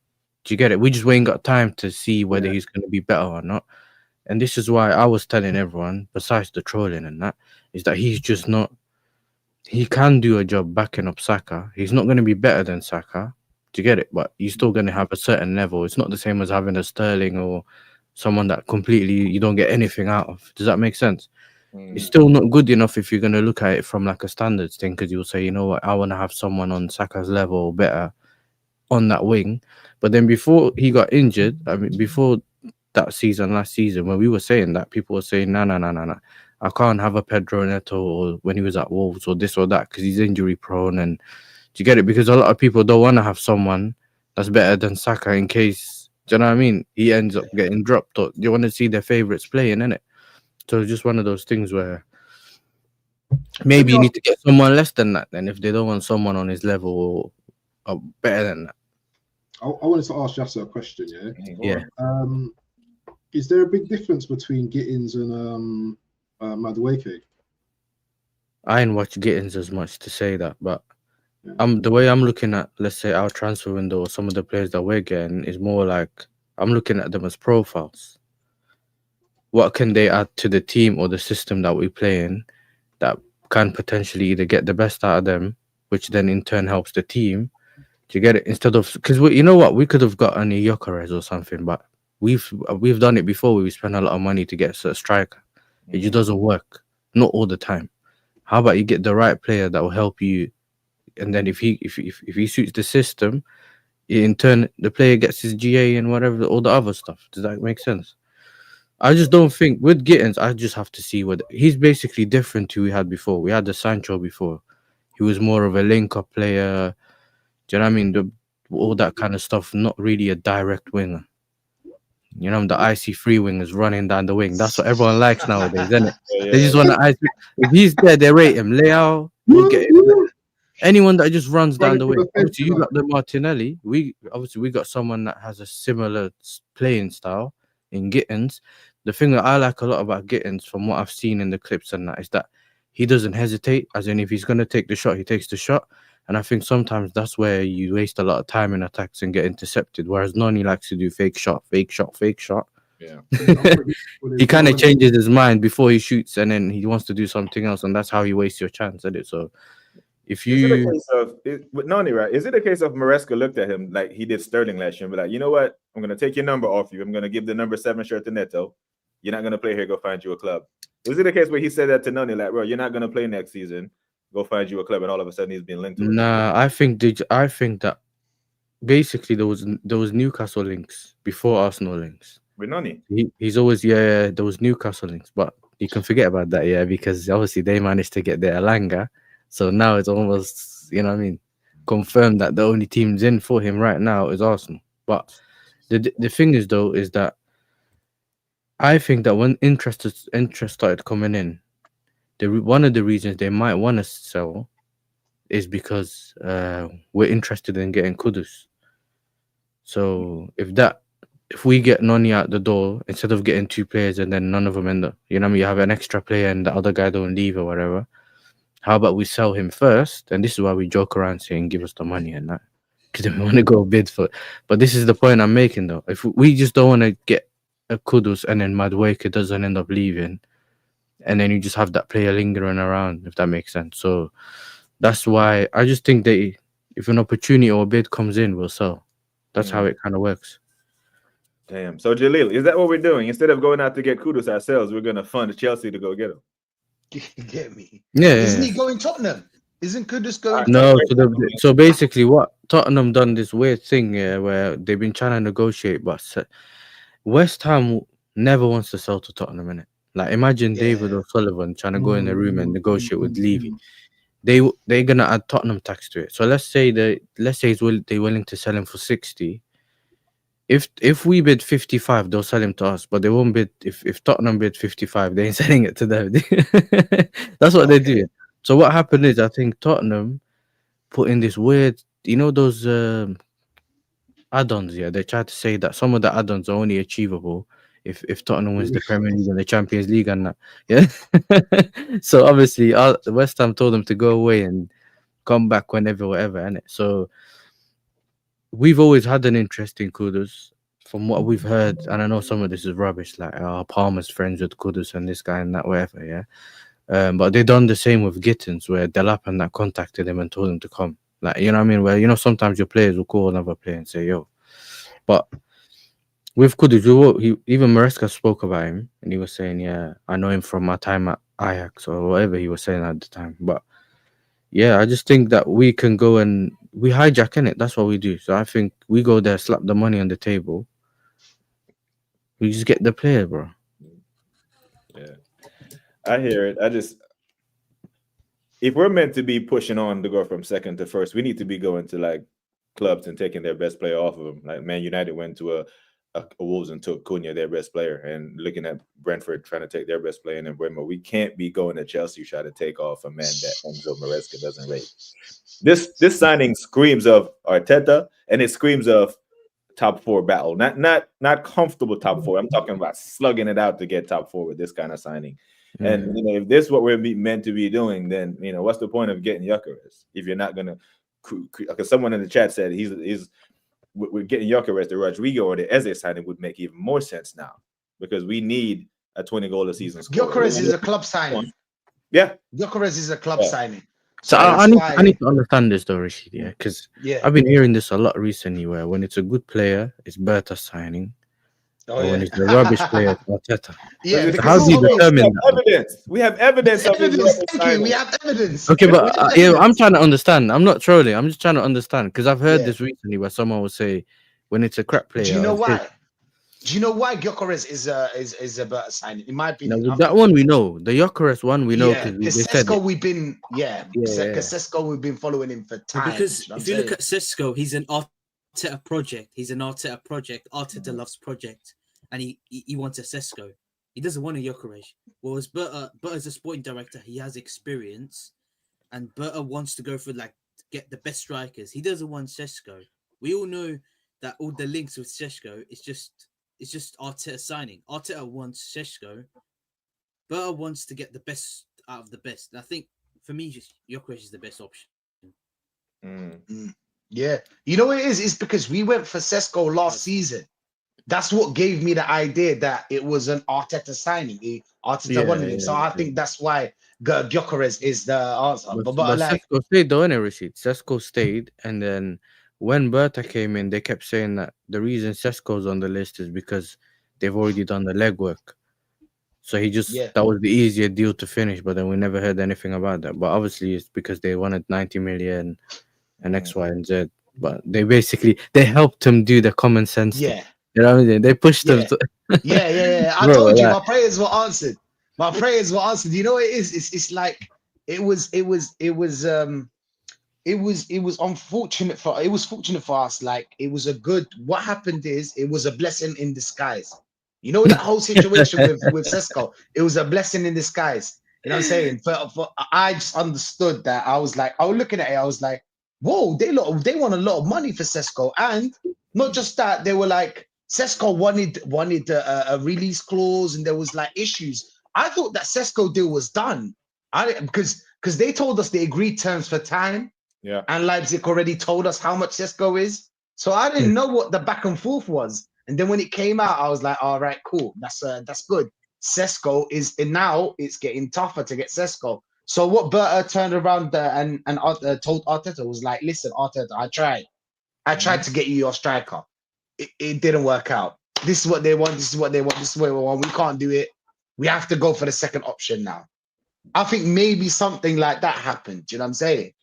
Do you get it? We just ain't got time to see whether he's going to be better or not. And this is why I was telling everyone, besides the trolling and that, is that he's just not. He can do a job backing up Saka. He's not going to be better than Saka. Do you get it? But he's still going to have a certain level. It's not the same as having a Sterling or someone that completely you don't get anything out of. Does that make sense? It's still not good enough if you're going to look at it from like a standards thing, because you'll say, you know what, I want to have someone on Saka's level or better on that wing. But then before he got injured, I mean, before that season, last season, when we were saying that, people were saying, no. I can't have a Pedro Neto or when he was at Wolves or this or that because he's injury prone. And do you get it? Because a lot of people don't want to have someone that's better than Saka in case, do you know what I mean? He ends up getting dropped, or you want to see their favourites playing, innit? So it's just one of those things where maybe you need to get someone less than that then if they don't want someone on his level or better than that. I wanted to ask Yasser a question, Yeah. Is there a big difference between Gittins and Madueke? I ain't watched Gittins as much to say that, but the way I'm looking at, let's say, our transfer window or some of the players that we're getting is more like I'm looking at them as profiles. What can they add to the team or the system that we play in that can potentially either get the best out of them, which then in turn helps the team. Do you get it? Instead of, because you know what, we could have gotten a Gyökeres or something, but we've done it before. We spend a lot of money to get a striker. It just doesn't work. Not all the time. How about you get the right player that will help you, and then if he suits the system, in turn the player gets his GA and whatever, all the other stuff. Does that make sense? I just don't think with Gittins, I just have to see what he's basically different to we had before. We had the Sancho before. He was more of a link-up player. Do you know what I mean? All that kind of stuff, not really a direct winger. You know, the icy free wingers running down the wing. That's what everyone likes nowadays, isn't it? Yeah. They just want to ice. If he's there, they rate him. Leao, we'll get him. Anyone that just runs down the wing. Obviously, you got the Martinelli. We got someone that has a similar playing style in Gittins. The thing that I like a lot about Gittins, from what I've seen in the clips and that, is that he doesn't hesitate. As in, if he's going to take the shot, he takes the shot. And I think sometimes that's where you waste a lot of time in attacks and get intercepted. Whereas Noni likes to do fake shot. Yeah. He kind of changes his mind before he shoots, and then he wants to do something else, and that's how you waste your chance, isn't it? So if you with Noni, right? Is it a case of Maresca looked at him like he did Sterling last year and be like, you know what? I'm gonna take your number off you. I'm gonna give the number 7 shirt to Neto. You're not gonna play here. Go find you a club. Is it a case where he said that to Noni, like, bro, you're not gonna play next season. Go find you a club, and all of a sudden he's being linked to it? Nah, I think that basically there was Newcastle links before Arsenal links. With Noni. He's always there was Newcastle links, but you can forget about that, because obviously they managed to get their Alanga. So now it's almost, you know what I mean, confirmed that the only teams in for him right now is Arsenal. But the thing is, though, is that I think that when interest started coming in, one of the reasons they might want to sell is because we're interested in getting Kudus. So if we get Noni out the door, instead of getting 2 players and then none of them end up, you know what I mean, you have an extra player and the other guy don't leave or whatever, how about we sell him first? And this is why we joke around saying give us the money and that, because we want to go bid for it. But this is the point I'm making, though. If we just don't want to get a Kudus and then Madueke doesn't end up leaving, and then you just have that player lingering around, if that makes sense. So that's why I just think that if an opportunity or a bid comes in, we'll sell. That's how it kind of works. Damn. So Jalil, is that what we're doing? Instead of going out to get Kudus ourselves, we're gonna fund Chelsea to go get him. Get me? Yeah. Isn't he going Tottenham? Isn't Kudus going? No. So basically, what Tottenham done this weird thing where they've been trying to negotiate, but West Ham never wants to sell to Tottenham, innit? Like, imagine David O'Sullivan trying to go in the room and negotiate with Levy. They're gonna add Tottenham tax to it. So let's say they're willing to sell him for 60. If we bid 55, they'll sell him to us, but they won't bid. If Tottenham bid 55, they ain't selling it to them. That's what they do. So what happened is, I think Tottenham put in this weird, you know, those add-ons. Yeah, they tried to say that some of the add-ons are only achievable if Tottenham wins the Premier League and the Champions League and that. Yeah. So obviously, West Ham told them to go away and come back whenever, whatever, innit? So we've always had an interest in Kudus, from what we've heard, and I know some of this is rubbish, like Palmer's friends with Kudus and this guy and that, whatever, yeah. But they done the same with Gittins, where Delap and that contacted him and told him to come. Like, you know what I mean? Where, you know, sometimes your players will call another player and say, yo. But with Kudus, even Maresca spoke about him, and he was saying, yeah, I know him from my time at Ajax, or whatever he was saying at the time. But yeah, I just think that we can go and we hijack in it. That's what we do. So I think we go there, slap the money on the table. We just get the player, bro. Yeah, I hear it. If we're meant to be pushing on to go from second to first, we need to be going to like clubs and taking their best player off of them. Like Man United went to a Wolves and took Cunha, their best player, and looking at Brentford trying to take their best player in Mbeumo. We can't be going to Chelsea trying to take off a man that Enzo Maresca doesn't rate. This signing screams of Arteta, and it screams of top 4 battle. Not comfortable top 4. I'm talking about slugging it out to get top 4 with this kind of signing. And you know, if this is what we're meant to be doing, then you know what's the point of getting Gyökeres if you're not gonna? Because someone in the chat said we're getting Gyökeres, the Rodrigo or the Eze signing would make even more sense now, because we need a 20 goal a season scorer. Gyökeres is a club signing. Yeah, Gyökeres is a club signing. So I need to understand this though, Rashid, because I've been hearing this a lot recently, where when it's a good player, it's Berta signing, Oh, But when yeah. he's a rubbish player, it's Arteta. Yeah, Because because How do you it's obvious. determine have that? evidence. We have evidence of his Evidence. rubbish Thank you. We signing. have evidence. Okay, We but have yeah, I'm evidence. trying to understand. I'm not trolling. I'm just trying to understand because I've heard Yeah. this recently where someone will say when it's a crap player. Do you know it's his. why? Do you know why Gyökeres is a better signing? In my Now, opinion, with that one we know. The Gyökeres one we know yeah, because because they said Sesko, it. we've been Yeah. Sesko, we've been following him for time. Because you know what if I'm you look saying? at Cisco, he's an Arteta project. He's an Arteta project. Arteta loves project, and he wants a Cisco. He doesn't want a Gyökeres. Whereas Berta as a sporting director, he has experience, and Berta wants to go for get the best strikers. He doesn't want Cisco. We all know that all the links with Cisco it's just Arteta signing. Arteta wants Cisco. Berta wants to get the best out of the best. And I think for me, Gyökeres is the best option. Yeah, you know what it is? It's because we went for Sesko last season. That's what gave me the idea that it was an Arteta signing. Arteta wanted him, so I think that's why Gyökeres is the answer. But like, Sesko stayed though, innit, Rashid? Sesko stayed, and then when Berta came in, they kept saying that the reason Sesko's on the list is because they've already done the legwork. So that was the easier deal to finish, but then we never heard anything about that. But obviously, it's because they wanted 90 million and X, Y, and Z. But they helped him do the common sense thing. You know what I mean? They pushed him. Yeah. I told you, my prayers were answered. My prayers were answered. You know what it is? It's like it was unfortunate for fortunate for us. Like it was what happened is it was a blessing in disguise. You know that whole situation with Sesko, it was a blessing in disguise. You know what I'm saying? I just understood that. I was looking at it, I was like, whoa, they want a lot of money for Sesko. And not just that, they were like, Sesko wanted a release clause, and there was like issues. I thought that Sesko deal was done. Because they told us they agreed terms for time. Yeah. And Leipzig already told us how much Sesko is. So I didn't know what the back and forth was. And then when it came out, I was like, all right, cool. That's good. Sesko and now it's getting tougher to get Sesko. So what Berta turned around and told Arteta was like, listen, Arteta, I tried to get you your striker. It didn't work out. This is what they want. This is what they want. This is what we want. We can't do it. We have to go for the second option now. I think maybe something like that happened. Do you know what I'm saying?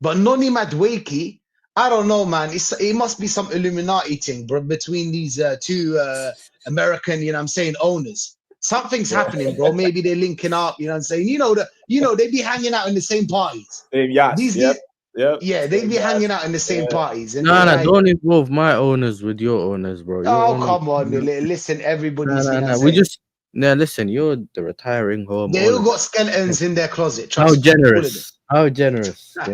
But Noni Madueke, I don't know, man. It must be some Illuminati thing, bro, between these two American, you know what I'm saying, owners. Something's happening, bro. Maybe they're linking up, you know what I'm saying? They be hanging out in the same parties. Same yachts. Yeah, they be hanging out in the same parties. And No, don't involve my owners with your owners, bro. Come on. Listen, everybody's listen, you're the retiring home. They all got skeletons in their closet. How generous. You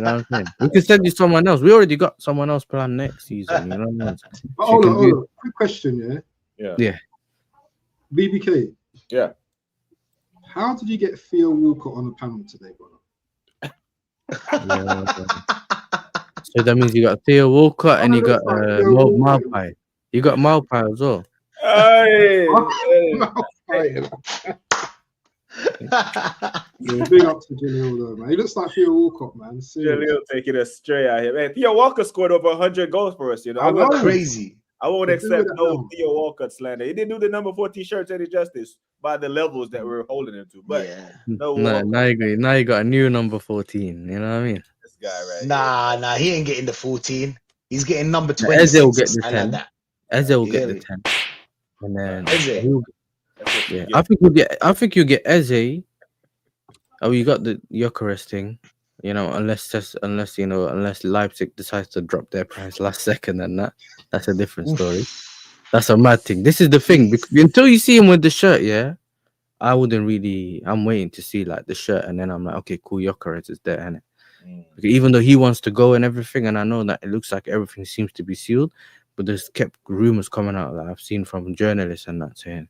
know what I'm saying? We can send you someone else. We already got someone else planned next season. You know what I'm saying? Hold on. Quick question, Yeah. BBK. Yeah. How did you get Theo Walcott on the panel today, brother? So that means you got Theo Walcott and you got Malpai. You got Malpai as well. Hey. Big up to Jaleel though, man. He looks like Theo Walcott, man. Jaleel taking us straight out here, man. Theo Walcott scored over 100 goals for us. You know, I know. Crazy. I won't accept no Theo Walcott slander. He didn't do the number 14 shirts any justice by the levels that we're holding him to. But now you got a new number 14. You know what I mean? This guy right Nah, he ain't getting the 14. He's getting number 20. Eze will get the 10. Eze will get the 10. And then I think you get Eze. Oh, you got the Gyökeres thing. You know, unless Leipzig decides to drop their price last second, and that's a different story. That's a mad thing. This is the thing. Until you see him with the shirt, I'm waiting to see like the shirt, and then I'm like, okay, cool, Gyökeres is there, innit? Even though he wants to go and everything, and I know that it looks like everything seems to be sealed, but there's kept rumors coming out that I've seen from journalists and that saying,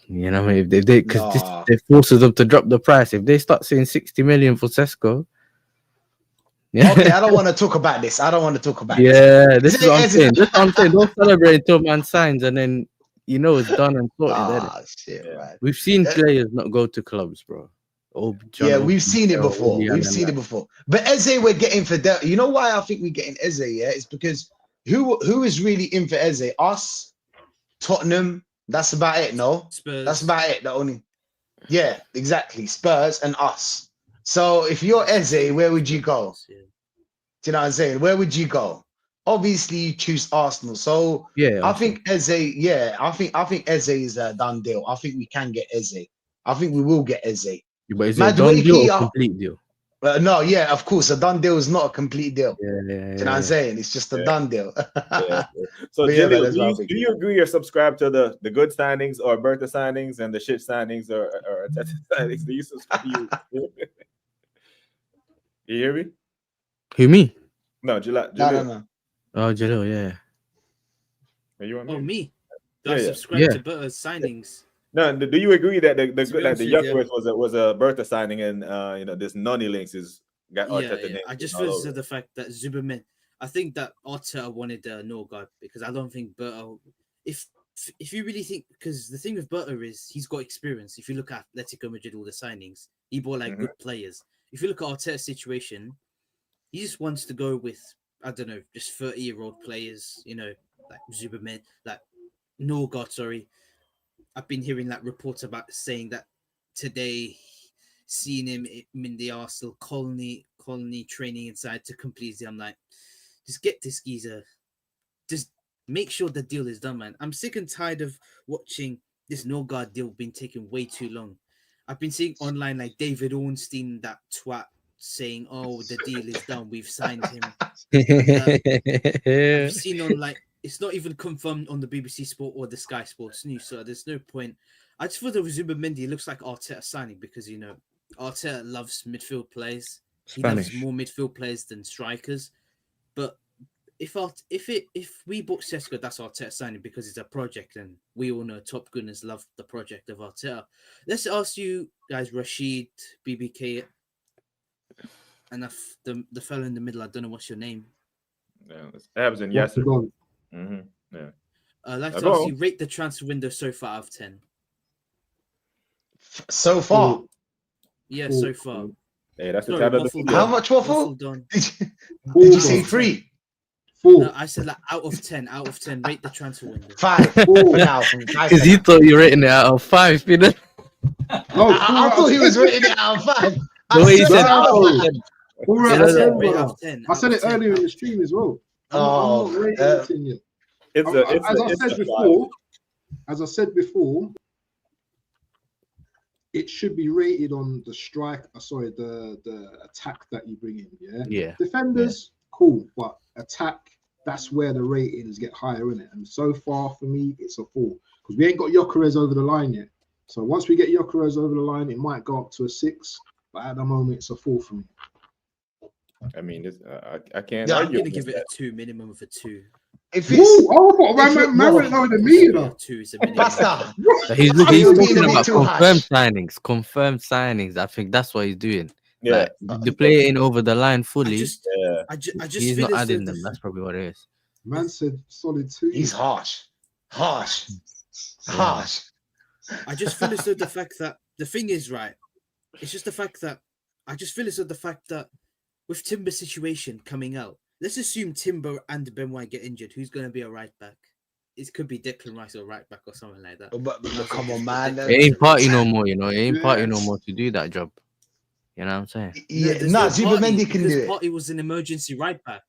you know, if they because they forces them to drop the price. If they start saying 60 million for Sesko. Okay, I don't want to talk about this. This is what I'm saying. Don't celebrate until man signs, and then it's done and sorted. Shit, right. We've seen players not go to clubs, bro. We've seen it before. But Eze, we're getting for that. You know why I think we're getting Eze? Yeah, it's because who is really in for Eze? Us, Tottenham. That's about it. No, Spurs. that's about it. The only. Yeah, exactly. Spurs and us. So if you're Eze, where would you go? Yeah. Do you know what I'm saying? Where would you go? Obviously, you choose Arsenal. So Yeah, I Arsenal. think Eze. Yeah, I think Eze is a done deal. I think we can get Eze. I think we will get Eze. But is it a Man, done wait, deal or Kia. complete deal? No, yeah, of course, a done deal is not a complete deal. Yeah, Do you know what I'm saying? It's just a Yeah. done deal. Yeah. So, But yeah, man, Jalil, that's do what I you, think. do you agree or subscribe to the good signings or Bertha signings and the shit signings or Arteta signings? Do you subscribe? You hear me? Who, me? No, Jalil. No. Oh, Jalil, yeah. Are you on Oh, mute? me. Do Yeah, I yeah. subscribe Yeah. to Berta's signings? No, do you agree that the To be like honest the with you, Yuckers was a Bertha signing and this Nonny Links is got Yeah, Arteta yeah. name I just all feel over so it. the fact that Zuberman, I think that Arteta wanted Norgard because I don't think Berta. If you really think, because the thing with Berta is he's got experience. If you look at Atletico Madrid, all the signings, he bought like good players. If you look at Arteta's situation, he just wants to go with, I don't know, just 30-year-old players, like Zuberman, like Norgard, sorry. I've been hearing like reports about saying that today, seeing him in the Arsenal colony training inside to complete it. I'm like, just get this geezer. Just make sure the deal is done, man. I'm sick and tired of watching this Norgard deal being taking way too long. I've been seeing online like David Ornstein, that twat, saying, "Oh, the deal is done. We've signed him." I've seen on like it's not even confirmed on the BBC Sport or the Sky Sports News, so there's no point. I just thought that Zubermendi looks like Arteta signing because Arteta loves midfield players. He loves more midfield players than strikers. But if we bought Sesko, that's Arteta signing because it's a project, and we all know Top Gunners love the project of Arteta. Let's ask you guys, Rashid, BBK, and the fellow in the middle. I don't know what's your name. Yeah, it's Abs and What's Yasser. the goal? Yeah. I'd like to Go ask on. you, rate the transfer window so far out of 10. So far, Yeah, Cool, so far. cool. Hey, that's the Sorry, title of the waffle video. how much waffle? done. Did you say 3? 4. No, I said like out of 10. Out of 10, rate the transfer window. 5 for now. 5 Because for you now. thought you rating it out of 5, you know? No, I thought he was rating it out of 5. The way he I said out of no. 5. 4 You out know of that- 10, Rate brother. out of 10. I said out it of 10. earlier in the stream as well. I'm Oh, not rating it yet. It's As I said before, it should be rated on the the attack that you bring in. Yeah. Yeah. Defenders, cool, but attack, that's where the ratings get higher in it. And so far for me, it's a 4 because we ain't got Gyökeres over the line yet. So once we get Gyökeres over the line, it might go up to a 6, but at the moment, it's a 4 for me. I mean, I can't Yeah, I'm argue. going to with give it that. a 2, minimum of a 2. If Woo! it's Oh, if it- man, whoa. lower than me, you know. 2 is a minimum. Basta. He's You're being talking a bit about too confirmed harsh. signings. Confirmed signings. I think that's what he's doing. Yeah, Like, the player ain't over the line fully. yeah. I just He's feel not as though adding them. That's probably what it is. Man said solid 2. He's harsh. Harsh. Yeah. Harsh. I just feel as though the fact that the thing is right. It's just the fact that I just feel as though the fact that with Timber's situation coming out, let's assume Timber and Ben White get injured. Who's going to be a right back? It could be Declan Rice or right back or something like that. But come on, man. It ain't party no more, you know. It ain't party no Yes. more to do that job. You know what I'm saying? Yeah, there's nah, Partey Zubermendi can because do it. Partey was an emergency right back.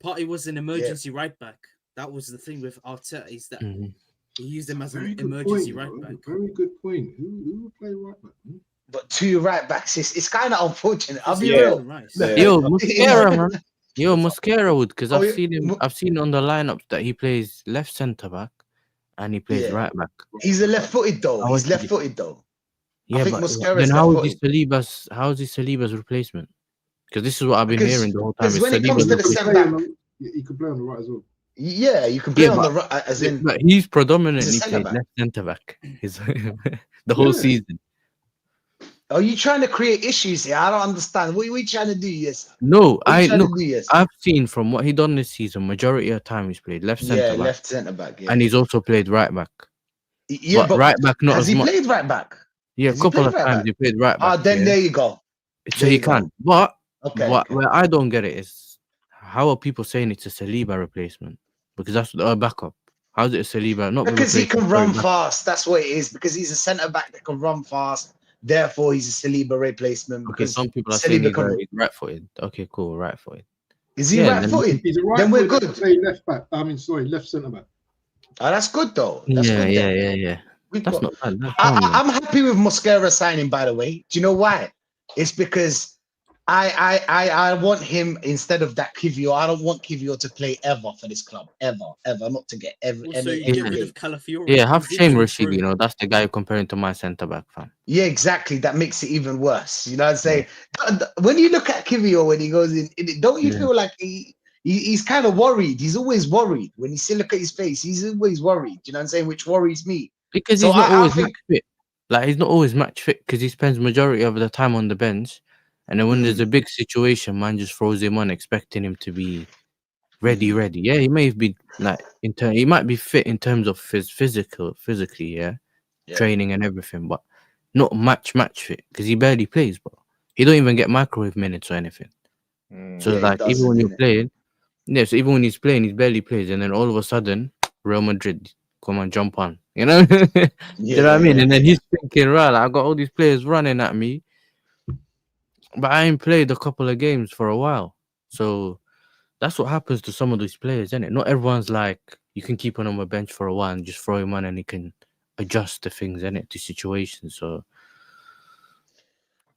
Partey was an emergency right back. That was the thing with Arteta is that Mhm. he used him as Very an good emergency point, right bro. back. Very good point. Who will play right back? But 2 right backs, it's kind of unfortunate. I'll be Yeah. real. Declan Rice. Yeah. Yo, Mosquera, man. Yo, Mosquera would, because Oh, I've yeah, seen him. I've seen on the lineups that he plays left centre back and he plays Yeah. right back. He's a left-footed though. How He's is he? left-footed though. Yeah, think but Mosquera's then how is he left-footed. Saliba's replacement? Because this is what I've been Because- hearing the whole time. because Is when it comes Saliba's to the replacement. centre back, He could play on the right as well. yeah, you can play Yeah, on the but- right, as in But he's predominantly He's a played centre-back. left centre back. His the whole Yeah. season. Are you trying to create issues here? I don't understand. What are we trying to do? Yes. No, What are you trying look. to do? Yes. I've seen from what he done this season, majority of the time he's played left centre Yeah, back, left centre back. Yeah. and he's also played right back. Yeah, but right back not has as he much. played right back? Yeah, a has he couple played of right times back? he played right back. Then yeah. there you go. So there he you go. can. But Okay. what okay. where I don't get it is how are people saying it's a Saliba replacement? Because that's a backup. How's it a Saliba? Not Because he can replacing run Curry. fast. That's what it is. Because he's a centre back that can run fast. Therefore, he's a Saliba replacement. Okay, Because some people are saying Saliba he's right-footed. Okay, cool, right-footed. is he Yeah, right footed? He's a right Then we're foot good. play left back. I mean, sorry, left centre back. Oh, that's good though. That's Yeah, good. yeah, Then. yeah. We've That's got- not bad. That's calm, man. I'm happy with Mosquera signing, by the way. Do you know why? It's because I want him instead of that Kivio. I don't want Kivio to play ever for this club. Ever. Not to get Also, any get rid game. of Calafiori. Yeah, have He's shame, injury Rashid. prone. You know, that's the guy you're comparing to my centre back, fam. Yeah, exactly. That makes it even worse. You know what I'm saying? When you look at Kivio when he goes in, don't you Yeah. feel like he's kind of worried? He's always worried. When you see look at his face, he's always worried. You know what I'm saying? Which worries me. Because So he's not I always think- match fit. Like he's not always match fit because he spends majority of the time on the bench, and then when there's a big situation, man just throws him on, expecting him to be ready. Yeah, he may be like he might be fit in terms of physically, yeah, training and everything, but not match fit because he barely plays, bro. He don't even get microwave minutes or anything. So Yeah, he like even doesn't, when you're innit? playing, yeah, so even when he's playing, he barely plays, and then all of a sudden, Real Madrid come and jump on, you know? Do you know what I mean? And then he's thinking, right, I got all these players running at me, but I ain't played a couple of games for a while. So that's what happens to some of these players, isn't it? Not everyone's like, you can keep him on the bench for a while and just throw him on and he can adjust to things, innit? To situations. So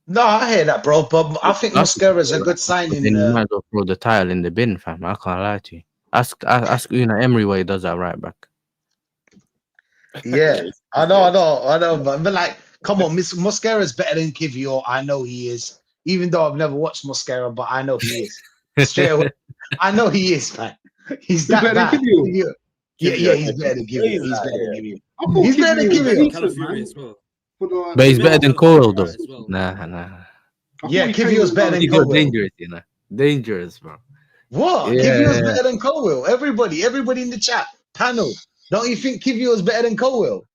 No, I hear that, bro. But I think That's- Mosquera's a good but signing. then you might as well throw the tile in the bin, fam. I can't lie to you. Ask Una Emery why he does that right back. Yeah, I know, but like, come on, Mosquera's better than Kivio. I know he is, even though I've never watched Mosquera, but I know he is. Straight away, I know he is, man. He's that better than bad. Kivio? Yeah, he's better than Kivio. He's better than Kivio. I thought He's better than Kivio was Kivio. decent, man. Calafiori as well. For the- But he's better than Coral, though. As well. Nah. I Yeah, thought he Kivio's came better with than He Cole. got Colwell. dangerous, you know. Dangerous, bro. What? Yeah. Kivio's better than Colwell. Everybody in the chat panel. Don't you think Kivio's better than Colwell?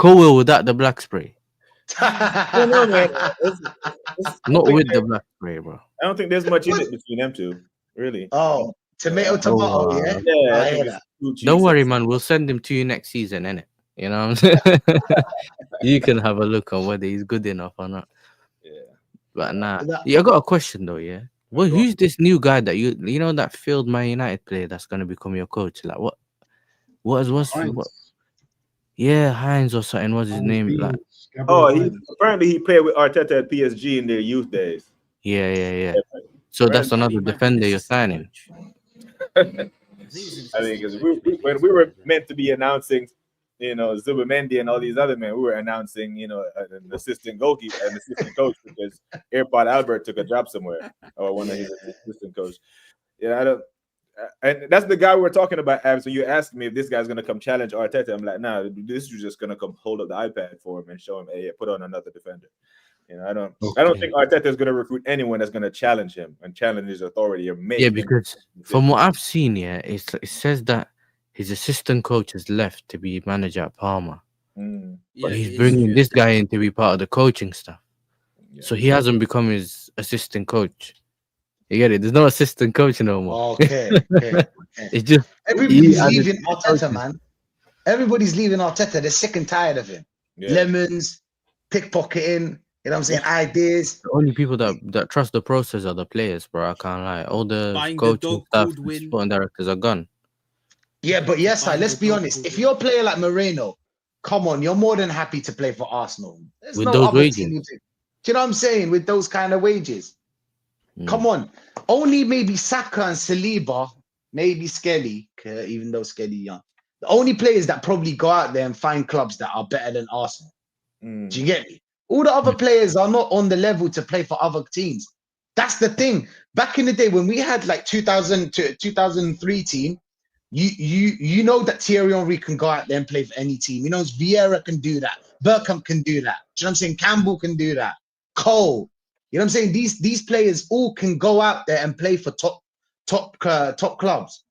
Cowell without the black spray. No, man. Not with the black spray, bro. I don't think there's much in it between them two, really. Oh, tomato, Oh, yeah. Yeah, I I hear think that. it's two cheeks. Don't worry, man. We'll send him to you next season, innit? You know what I'm saying? You can have a look on whether he's good enough or not. Yeah. But nah. That- Yeah, I got a question though, yeah. Well, who's this new guy that you know that failed Man United player that's gonna become your coach? Like what's Heinz. what? Yeah, Heinz or something. What's his Heinz name? Beans, Like, Gabriel Oh, Heinz. apparently he played with Arteta at PSG in their youth days. yeah. So that's another defender you're signing. I think because when we were meant to be announcing, Zubimendi and all these other men, we were announcing, an assistant goalkeeper, an assistant coach because Airpod Albert took a job somewhere, or one of his assistant coach. Yeah, I don't. And that's the guy we're talking about, Abs. So you asked me if this guy's gonna come challenge Arteta. I'm like, nah, this is just gonna come hold up the iPad for him and show him, hey, put on another defender. I don't think Arteta is gonna recruit anyone that's gonna challenge him and challenge his authority or make. Yeah, him because from what I've seen, yeah, it says that his assistant coach has left to be manager at Parma. But he's bringing this guy in to be part of the coaching staff. Yeah. So he hasn't become his assistant coach. You get it? There's no assistant coach no more. Okay. It's just Everybody's added leaving two Arteta, coaches. man. Everybody's leaving Arteta. They're sick and tired of him. Yeah. Lemons, pickpocketing. You know what I'm saying? Ideas. the only people that trust the process are the players, bro. I can't lie. All the Buying the coaching dog staff, called win. sporting directors are gone. Yeah, but yes, Buying let's the be dog honest. called If win. you're a player like Moreno, come on, you're more than happy to play for Arsenal. There's With no those other wages. team. Do you know what I'm saying? With those kind of wages. Mm. Come on. Only maybe Saka and Saliba, maybe Skelly, even though Skelly young. The only players that probably go out there and find clubs that are better than Arsenal. Mm. Do you get me? All the other players are not on the level to play for other teams. That's the thing. Back in the day when we had like 2000 to 2003 team, you know that Thierry Henry can go out there and play for any team. You know, Vieira can do that. Bergkamp can do that. Do you know what I'm saying? Campbell can do that. Cole. You know what I'm saying? These players all can go out there and play for top clubs.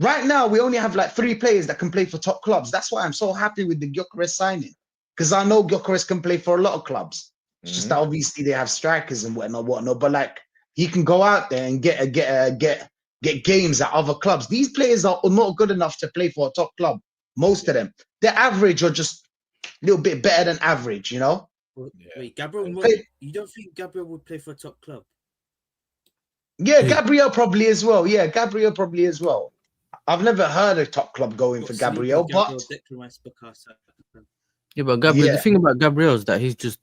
Right now, we only have like 3 players that can play for top clubs. That's why I'm so happy with the Gyökeres signing. Because I know Gyökeres can play for a lot of clubs. It's just that obviously they have strikers and whatnot. But like he can go out there and get get games at other clubs. These players are not good enough to play for a top club. Most of them, they're average or just a little bit better than average. You know. Wait, Gabriel, Play- you don't think Gabriel would play for a top club? Yeah, Who? Gabriel probably as well. Yeah, Gabriel probably as well. I've never heard a top club going for Gabriel, but Declan Rice, Bokassa. Yeah, but Gabriel, Yeah. the thing about Gabriel is that he's just,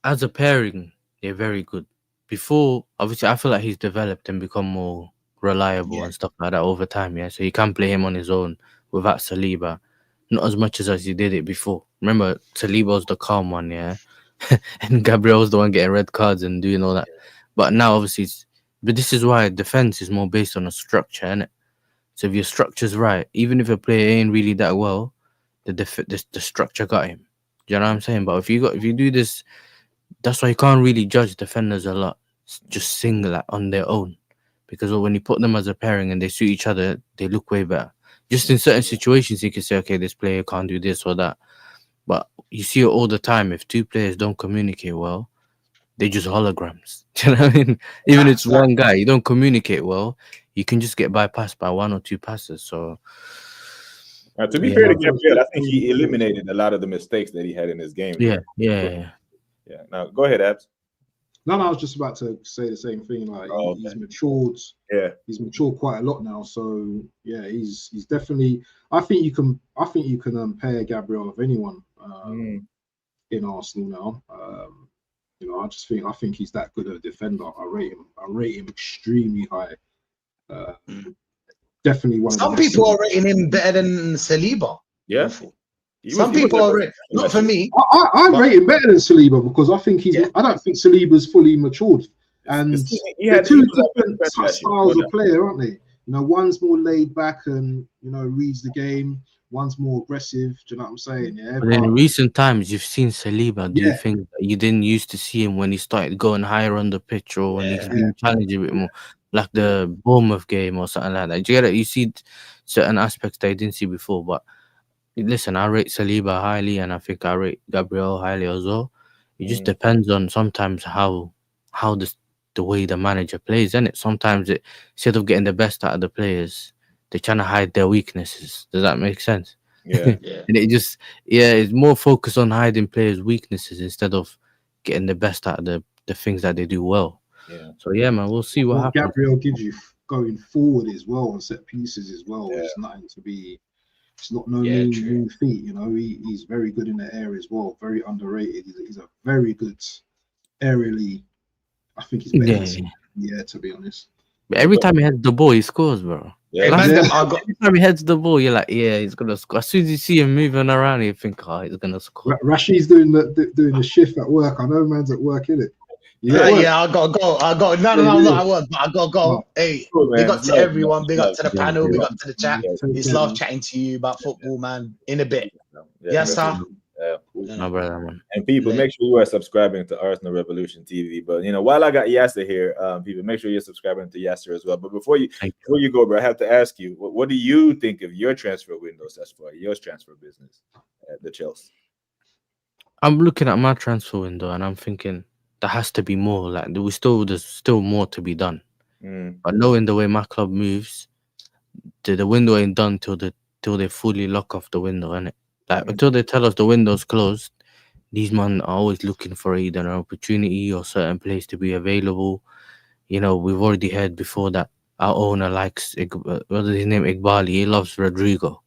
as a pairing, they're very good. Before, obviously, I feel like he's developed and become more reliable Yeah. and stuff like that over time. Yeah, so you can play him on his own without Saliba, not as much as he did it before. Remember, Saliba was the calm one, yeah, and Gabriel was the one getting red cards and doing all that. But now, obviously, but this is why defense is more based on a structure, innit? So if your structure's right, even if a player ain't really that well, the structure got him. Do you know what I'm saying? But if you do this, that's why you can't really judge defenders a lot, just single like, on their own, because when you put them as a pairing and they suit each other, they look way better. Just in certain situations, you can say, okay, this player can't do this or that, but you see it all the time. If two players don't communicate well, they just holograms. Do you know what I mean? Even if it's one guy, you don't communicate well, you can just get bypassed by one or two passes. So to be fair to Gabriel, I think he eliminated a lot of the mistakes that he had in his game. yeah. Now go ahead, Abs. No, I was just about to say the same thing. Like he's matured. Yeah, he's matured quite a lot now. So yeah, he's definitely. I think you can pair Gabriel with anyone in Arsenal now. I think he's that good a defender. I rate him extremely high. Definitely one. Some people are rating him better than Saliba. Yeah. Some people are rating, not for me. I rate him better than Saliba because I think I don't think Saliba's fully matured. And they're two different styles of player, aren't they? One's more laid back and reads the game. One's more aggressive. Do you know what I'm saying? Yeah. But in recent times, you've seen Saliba do things that you didn't used to see him when he started going higher on the pitch or when he's been challenged a bit more, like the Bournemouth game or something like that. Do you get it? You see certain aspects that you didn't see before. But listen, I rate Saliba highly, and I think I rate Gabriel highly as well. It just depends on sometimes how the way the manager plays, isn't it? Sometimes instead of getting the best out of the players, they're trying to hide their weaknesses. Does that make sense? Yeah. And it's more focused on hiding players' weaknesses instead of getting the best out of the things that they do well. Yeah. So yeah, man, we'll see what happens. Gabriel gives you going forward as well on set pieces as well. Yeah. It's nothing to be. It's not mean feat. He's very good in the air as well. Very underrated. He's a very good aerially. I think he's better. To be honest. But every time he heads the ball, he scores, bro. Yeah. Every time he heads the ball, you're like, he's gonna score. As soon as you see him moving around, you think, he's gonna score. Rashid's doing the shift at work. I know man's at work, innit? I gotta go. No, I'm not at work, but I gotta go. Hey, big up to everyone, big up to the panel, big up to the chat. It's love chatting to you about football, man. In a bit. Yes, sir. No, brother, man. And people, make sure you are subscribing to Arsenal Revolution TV. But while I got Yasser here, people, make sure you're subscribing to Yasser as well. But before you go, bro, I have to ask you, what do you think of your transfer window, as for your transfer business at the Chelsea? I'm looking at my transfer window and I'm thinking there has to be more. Like there's still more to be done. But knowing the way my club moves, the window ain't done till they fully lock off the window, innit? Like until they tell us the window's closed, these men are always looking for either an opportunity or certain place to be available. We've already heard before that our owner likes what is his name, Iqbali. He loves Rodrigo.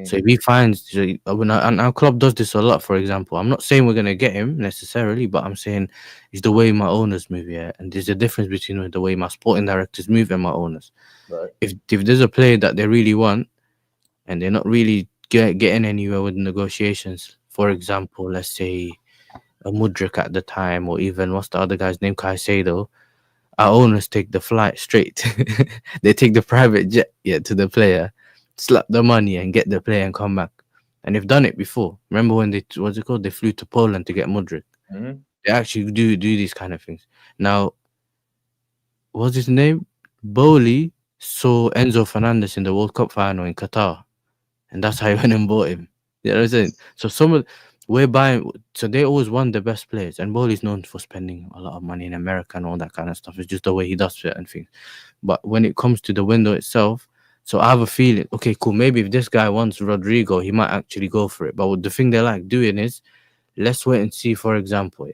So if he finds, and our club does this a lot, for example, I'm not saying we're gonna get him necessarily, but I'm saying it's the way my owners move, and there's a difference between the way my sporting directors move and my owners. Right. If there's a player that they really want and they're not really getting anywhere with negotiations, for example, let's say a Mudryk at the time, or even what's the other guy's name, Caicedo, our owners take the flight straight. They take the private jet to the player, slap the money and get the player and come back. And they've done it before. Remember when they flew to Poland to get Mudryk? They actually do these kind of things. Now, what's his name? Bowley saw Enzo Fernandez in the World Cup final in Qatar, and that's how he went and bought him. You know what I'm saying? So we're buying. So they always want the best players, and Bowley's known for spending a lot of money in America and all that kind of stuff. It's just the way he does certain things. But when it comes to the window itself, so I have a feeling, okay, cool. Maybe if this guy wants Rodrigo, he might actually go for it. But the thing they like doing is, let's wait and see. For example,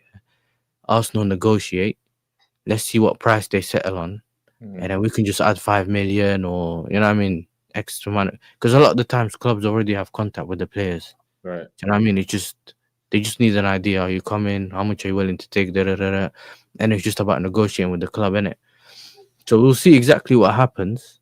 Arsenal negotiate. Let's see what price they settle on, and then we can just add 5 million or extra money. Because a lot of the times clubs already have contact with the players. Right. Do you know what I mean? They just need an idea. Are you coming? How much are you willing to take? And it's just about negotiating with the club, innit? So we'll see exactly what happens.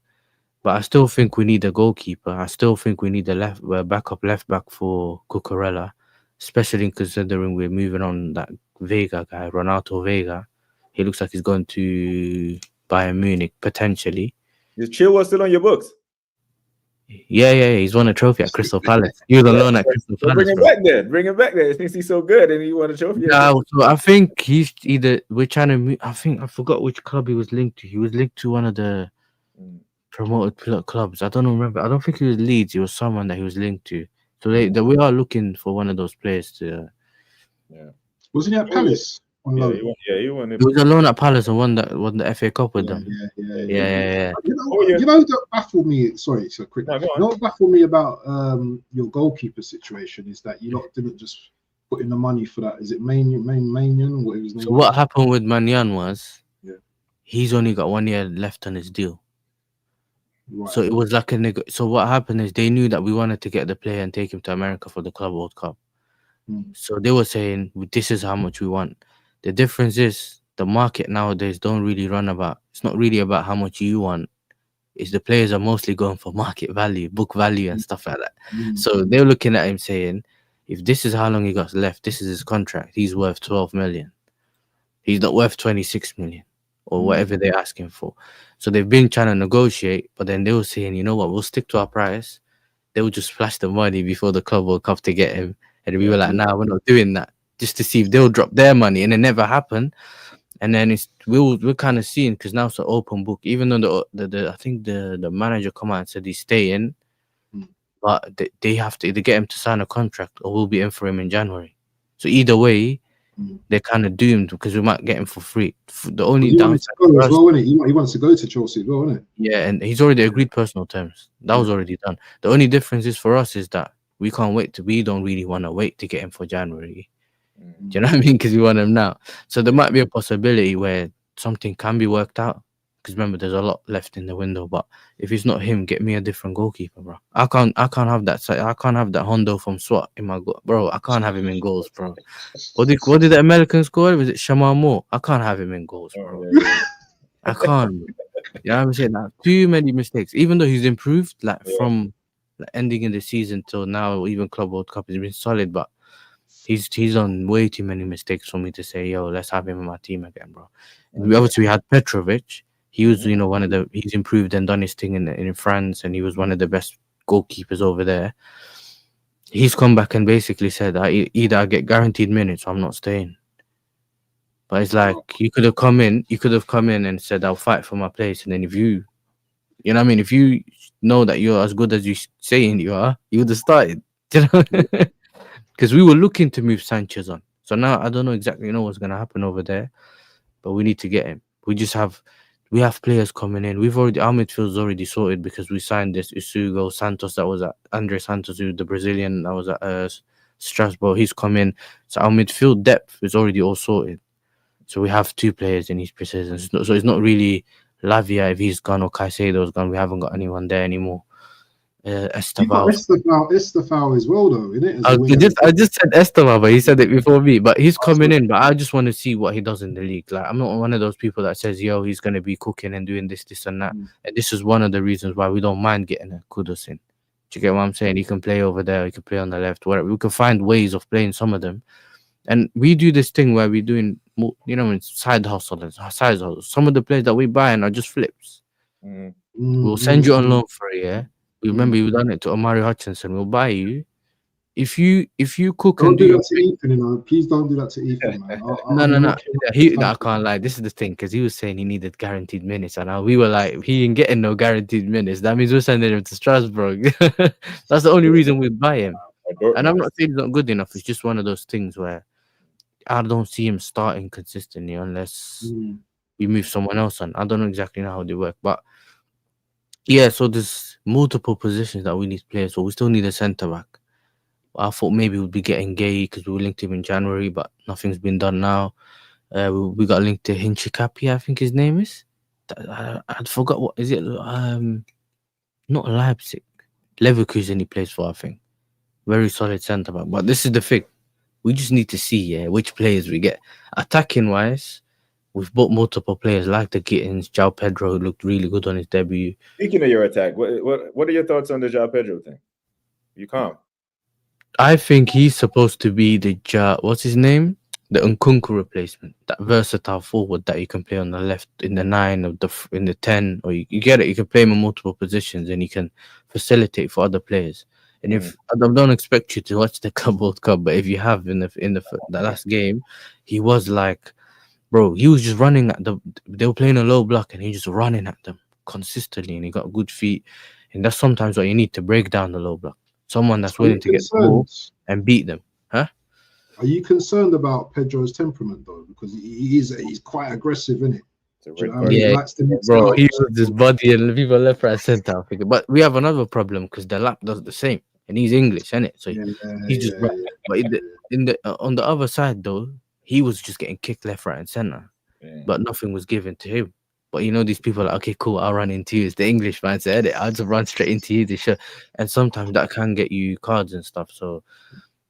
But I still think we need a goalkeeper. I still think we need a backup left back for Cucurella, especially considering we're moving on that Vega guy, Renato Vega. He looks like he's going to Bayern Munich potentially. Is Chilwell still on your books? Yeah. He's won a trophy at Crystal Palace. He was alone at Crystal Palace. Bring him back there. Bring him back there. Since he's so good and he won a trophy. Yeah, so I think we're trying to move. I forgot which club he was linked to. He was linked to one of the promoted clubs. I don't remember. I don't think he was Leeds. He was someone that he was linked to. So we are looking for one of those players to. Wasn't he at Palace? He won it. He was alone at Palace and won the FA Cup with them. Yeah. You know that baffled me. Sorry, it's a quick. No, go on. You know what baffled me about your goalkeeper situation is that you lot didn't just put in the money for that. Is it Maignan? What his name? So what happened with Maignan was, he's only got 1 year left on his deal. Right. So it was like so what happened is they knew that we wanted to get the player and take him to America for the Club World Cup. So they were saying, this is how much we want. The difference is the market nowadays don't really it's not really about how much you want. It's the players are mostly going for market value, book value and stuff like that. So they're looking at him saying, if this is how long he got left, this is his contract, he's worth 12 million. He's not worth 26 million or whatever they're asking for. So they've been trying to negotiate, but then they were saying, you know what, we'll stick to our price. They would just flash the money before the Club World Cup to get him. And we were like, nah, we're not doing that. Just to see if they'll drop their money, and it never happened. And then we're kind of seeing, because now it's an open book. Even though I think the manager come out and said he's staying, but they have to either get him to sign a contract or we'll be in for him in January. So either way, they're kind of doomed because we might get him for free. The only downside, he wants to go to Chelsea as well, isn't it? Yeah, and he's already agreed personal terms. That was already done. The only difference is for us is that we can't wait we don't really want to wait to get him for January. Do you know what I mean? Because we want him now. So there might be a possibility where something can be worked out. Because remember, there's a lot left in the window. But if it's not him, get me a different goalkeeper, bro. I can't have that. I can't have that Hondo from SWAT in my goal, bro. I can't have him in goals, bro. What did the American score? Was it Shamal Moore? I can't have him in goals, bro. I can't. You know what I'm saying? Like, too many mistakes. Even though he's improved, from ending in the season till now, even Club World Cup, he's been solid, but he's done way too many mistakes for me to say, yo, let's have him in my team again, bro. And we had Petrovic. He was, he's improved and done his thing in France, and he was one of the best goalkeepers over there. He's come back and basically said, either I get guaranteed minutes or I'm not staying. But it's like, you could have come in and said, I'll fight for my place. And then if you know what I mean? If you know that you're as good as you saying you are, you would have started. You know? Because we were looking to move Sanchez on. So now I don't know exactly what's going to happen over there, but we need to get him. We have players coming in. Our midfield's already sorted because we signed this Isugo Santos that was at Andre Santos, who's the Brazilian that was at Strasbourg. He's come in. So our midfield depth is already all sorted. So we have 2 players in each position. So it's not really Lavia if he's gone or Caicedo's gone. We haven't got anyone there anymore. Estevao as well, though, isn't it? I just said Estevao, but he said it before me. But he's coming in. But I just want to see what he does in the league. Like, I'm not one of those people that says, yo, he's going to be cooking and doing this and that. And this is one of the reasons why we don't mind getting a Kudus in. Do you get what I'm saying? He can play over there. He can play on the left. Whatever. We can find ways of playing some of them. And we do this thing where we're doing, side hustles. Some of the players that we buy are just flips. We'll send you on loan for a year. Remember, you've done it to Omari Hutchinson. We'll buy you. If you cook don't and do that to Ethan, please don't do that to Ethan, man. No. I can't lie. This is the thing, because he was saying he needed guaranteed minutes, and we were like, he ain't getting no guaranteed minutes. That means we're sending him to Strasbourg. That's the only reason we buy him. And I'm not saying he's not good enough. It's just one of those things where I don't see him starting consistently unless we move someone else on. I don't know exactly how they work, but yeah. So there's multiple positions that we need players for. We still need a centre back. I thought maybe we'd be getting Gay because we were linked to him in January, but nothing's been done now. We got linked to Hinchikapi, I think his name is. I forgot what is it. Not Leipzig, Leverkusen. He plays for, I think. Very solid centre back. But this is the thing. We just need to see which players we get. Attacking wise, we've bought multiple players like the Gittins, João Pedro, who looked really good on his debut. Speaking of your attack, what are your thoughts on the João Pedro thing? You calm? I think he's supposed to be the what's his name? The Nkunku replacement, that versatile forward that you can play on the left, in the 9 or in the 10, or you get it. You can play him in multiple positions, and he can facilitate for other players. And if I don't expect you to watch the Club World Cup, but if you have in the last game, he was like, bro, he was just running at they were playing a low block, and he just running at them consistently, and he got good feet, and that's sometimes what you need to break down the low block. Someone that's willing to get the ball and beat them, huh? Are you concerned about Pedro's temperament though? Because he's quite aggressive, isn't it? Yeah, bro. He was this body and people left, right, center. I think. But we have another problem because the lap does the same, and he's English, isn't it? So he's just. But on the other side though, he was just getting kicked left, right, and center, but nothing was given to him. But these people are like, okay, cool, I'll run into you. It's the English man said it. I'll just run straight into you. And sometimes that can get you cards and stuff. So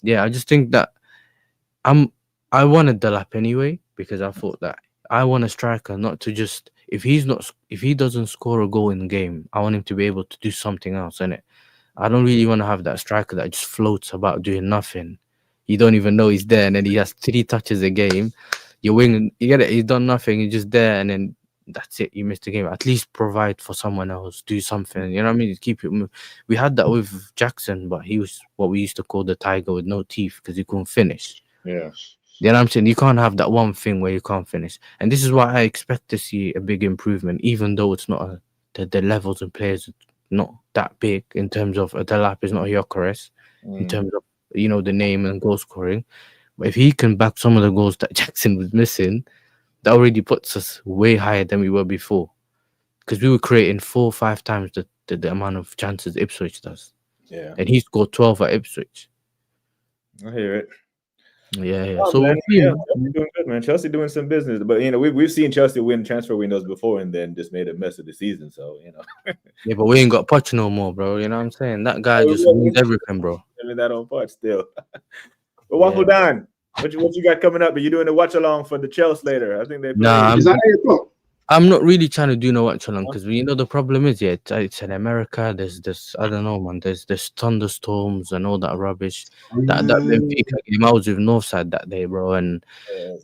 yeah, I just think that I wanted the lap anyway, because I thought that I want a striker not to just if he doesn't score a goal in the game, I want him to be able to do something else, innit? I don't really want to have that striker that just floats about doing nothing. You don't even know he's there, and then he has 3 touches a game. You're winging, you get it, he's done nothing, he's just there, and then that's it, you missed the game. At least provide for someone else, do something, you know what I mean? Keep it moving. We had that with Jackson, but he was what we used to call the tiger with no teeth because he couldn't finish. Yeah. You know what I'm saying? You can't have that one thing where you can't finish. And this is why I expect to see a big improvement, even though it's not the levels and players not that big in terms of Delap is not a Gyökeres, in terms of, the name and goal scoring. But if he can back some of the goals that Jackson was missing, that already puts us way higher than we were before. Because we were creating 4 or 5 times the amount of chances Ipswich does. Yeah. And he scored 12 at Ipswich. I hear it. Yeah. Oh, So man, Chelsea doing good, man. Chelsea doing some business, but we've seen Chelsea win transfer windows before and then just made a mess of the season. So Yeah, but we ain't got Poch no more, bro. You know what I'm saying? That guy just needs everything, bro. That on Poch still. But Waffle Don, what you got coming up? Are you doing a watch along for the Chelsea later? I think they. Nah, Is that 8 o'clock? I'm not really trying to do no watch along because the problem is it's in America. There's this, I don't know, man. There's thunderstorms and all that rubbish. That Benfica game, I was with Northside that day, bro. And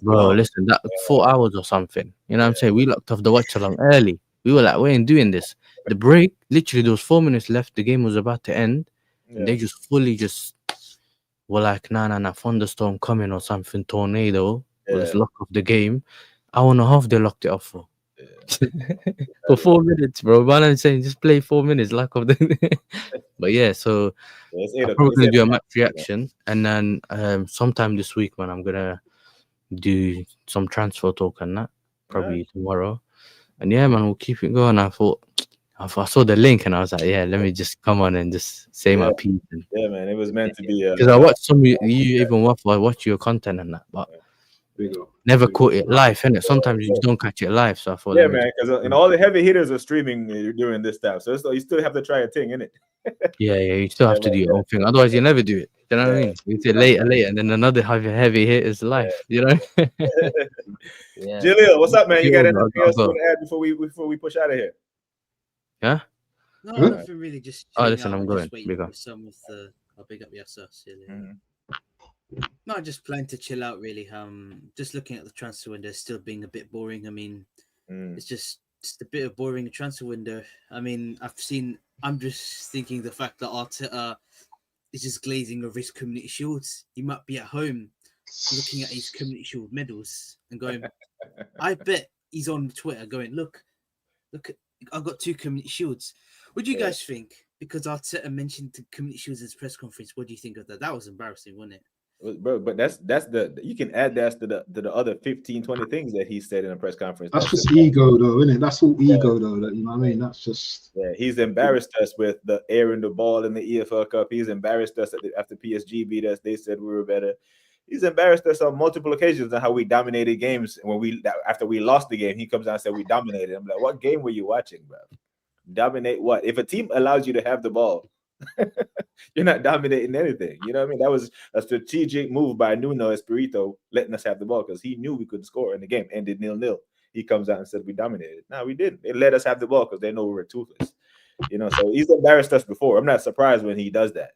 bro, listen, that 4 hours or something. You know what I'm saying? We locked off the watch along early. We were like, we ain't doing this. The break, literally, there was 4 minutes left. The game was about to end. And they just fully were like, nah, thunderstorm coming or something, tornado. Let's lock off the game. Hour and a half, they locked it off for. For 4 minutes, bro. But I'm saying just play 4 minutes, lack of the. But yeah, so I'm probably gonna do a match reaction, and then sometime this week, man, I'm gonna do some transfer talk and that probably tomorrow. And yeah, man, we'll keep it going. I saw the link and I was like, yeah, let me just come on and just say my piece. Yeah, man, it was meant to be. Because I watched you even watch your content and that, but. Never caught it live, innit? Sometimes you just don't catch it live. So I thought, yeah, man, because all the heavy hitters are streaming during this time, so you still have to try a thing, innit? Yeah, you still have to do your own thing. Otherwise, you never do it. You know what I mean? You say later, and then another heavy hit is live. You know? Yeah. Jaleel, what's up, man? You got anything else you want to add before we push out of here? Yeah. No, nothing really. Just. Oh, listen, I'm going. Big up. Some of the. I'll big up yourself. No, just planning to chill out really. Just looking at the transfer window still being a bit boring. I mean, it's just a bit of boring transfer window. I mean, I'm just thinking the fact that Arteta is just glazing over his Community Shields. He might be at home looking at his Community Shield medals and going, I bet he's on Twitter going, look, I've got 2 Community Shields. What do you guys think? because Arteta mentioned the community shields in his press conference. What do you think of that? That was embarrassing, wasn't it? Bro, but that's the you can add that to the other 15, 20 things that he said in a press conference. That's just ego, though, isn't it? That's all ego, though. That, you know what I mean? That's just he's embarrassed us with the airing the ball in the EFL Cup. He's embarrassed us after PSG beat us. They said we were better. He's embarrassed us on multiple occasions on how we dominated games. When after we lost the game, he comes out and said we dominated. I'm like, what game were you watching, bro? Dominate what? If a team allows you to have the ball, you're not dominating anything. You know what I mean? That was a strategic move by Nuno Espirito, letting us have the ball because he knew we couldn't score, and the game ended 0-0. He comes out and said we dominated. No, we didn't. They let us have the ball because they know we were toothless. You know, so he's embarrassed us before. I'm not surprised when he does that.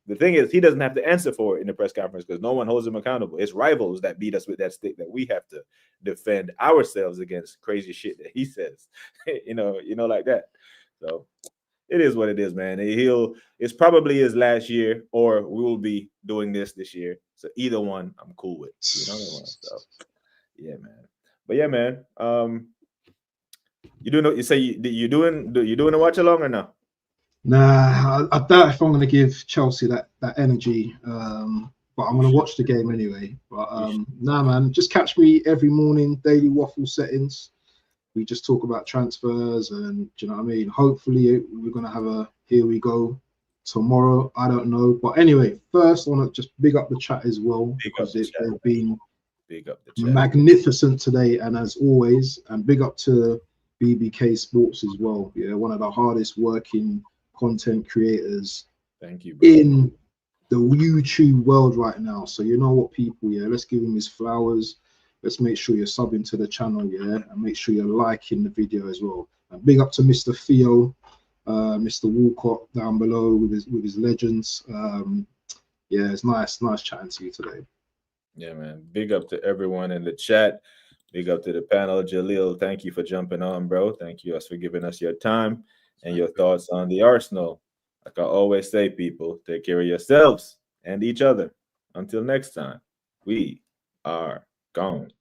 The thing is, he doesn't have to answer for it in the press conference because no one holds him accountable. It's rivals that beat us with that stick that we have to defend ourselves against crazy shit that he says. you know, like that. So it is what it is, man. It's probably his last year, or we will be doing this year. So either one, I'm cool with. You know what I mean? So yeah, man. But yeah, man. You say you doing a watch along or no? Nah, I doubt if I'm going to give Chelsea that energy. But I'm going to watch the game anyway. But nah, man, just catch me every morning, Daily Waffle Settings. We just talk about transfers and, do you know what I mean? Hopefully we're going to have a here we go tomorrow. I don't know. But anyway, first I want to just big up the chat as well, because they've been magnificent today. And as always, and big up to BBK Sports as well. Yeah, one of the hardest working content creators thank you, bro, in the YouTube world right now. So you know what, people, yeah, let's give him his flowers. Let's make sure you're subbing to the channel, yeah, and make sure you're liking the video as well. And big up to Mr. Theo, Mr. Walcott down below with his legends. Yeah, it's nice chatting to you today. Yeah, man. Big up to everyone in the chat. Big up to the panel. Jalil, thank you for jumping on, bro. Thank you for giving us your time and your thoughts on the Arsenal. Like I always say, people, take care of yourselves and each other. Until next time, we are gone.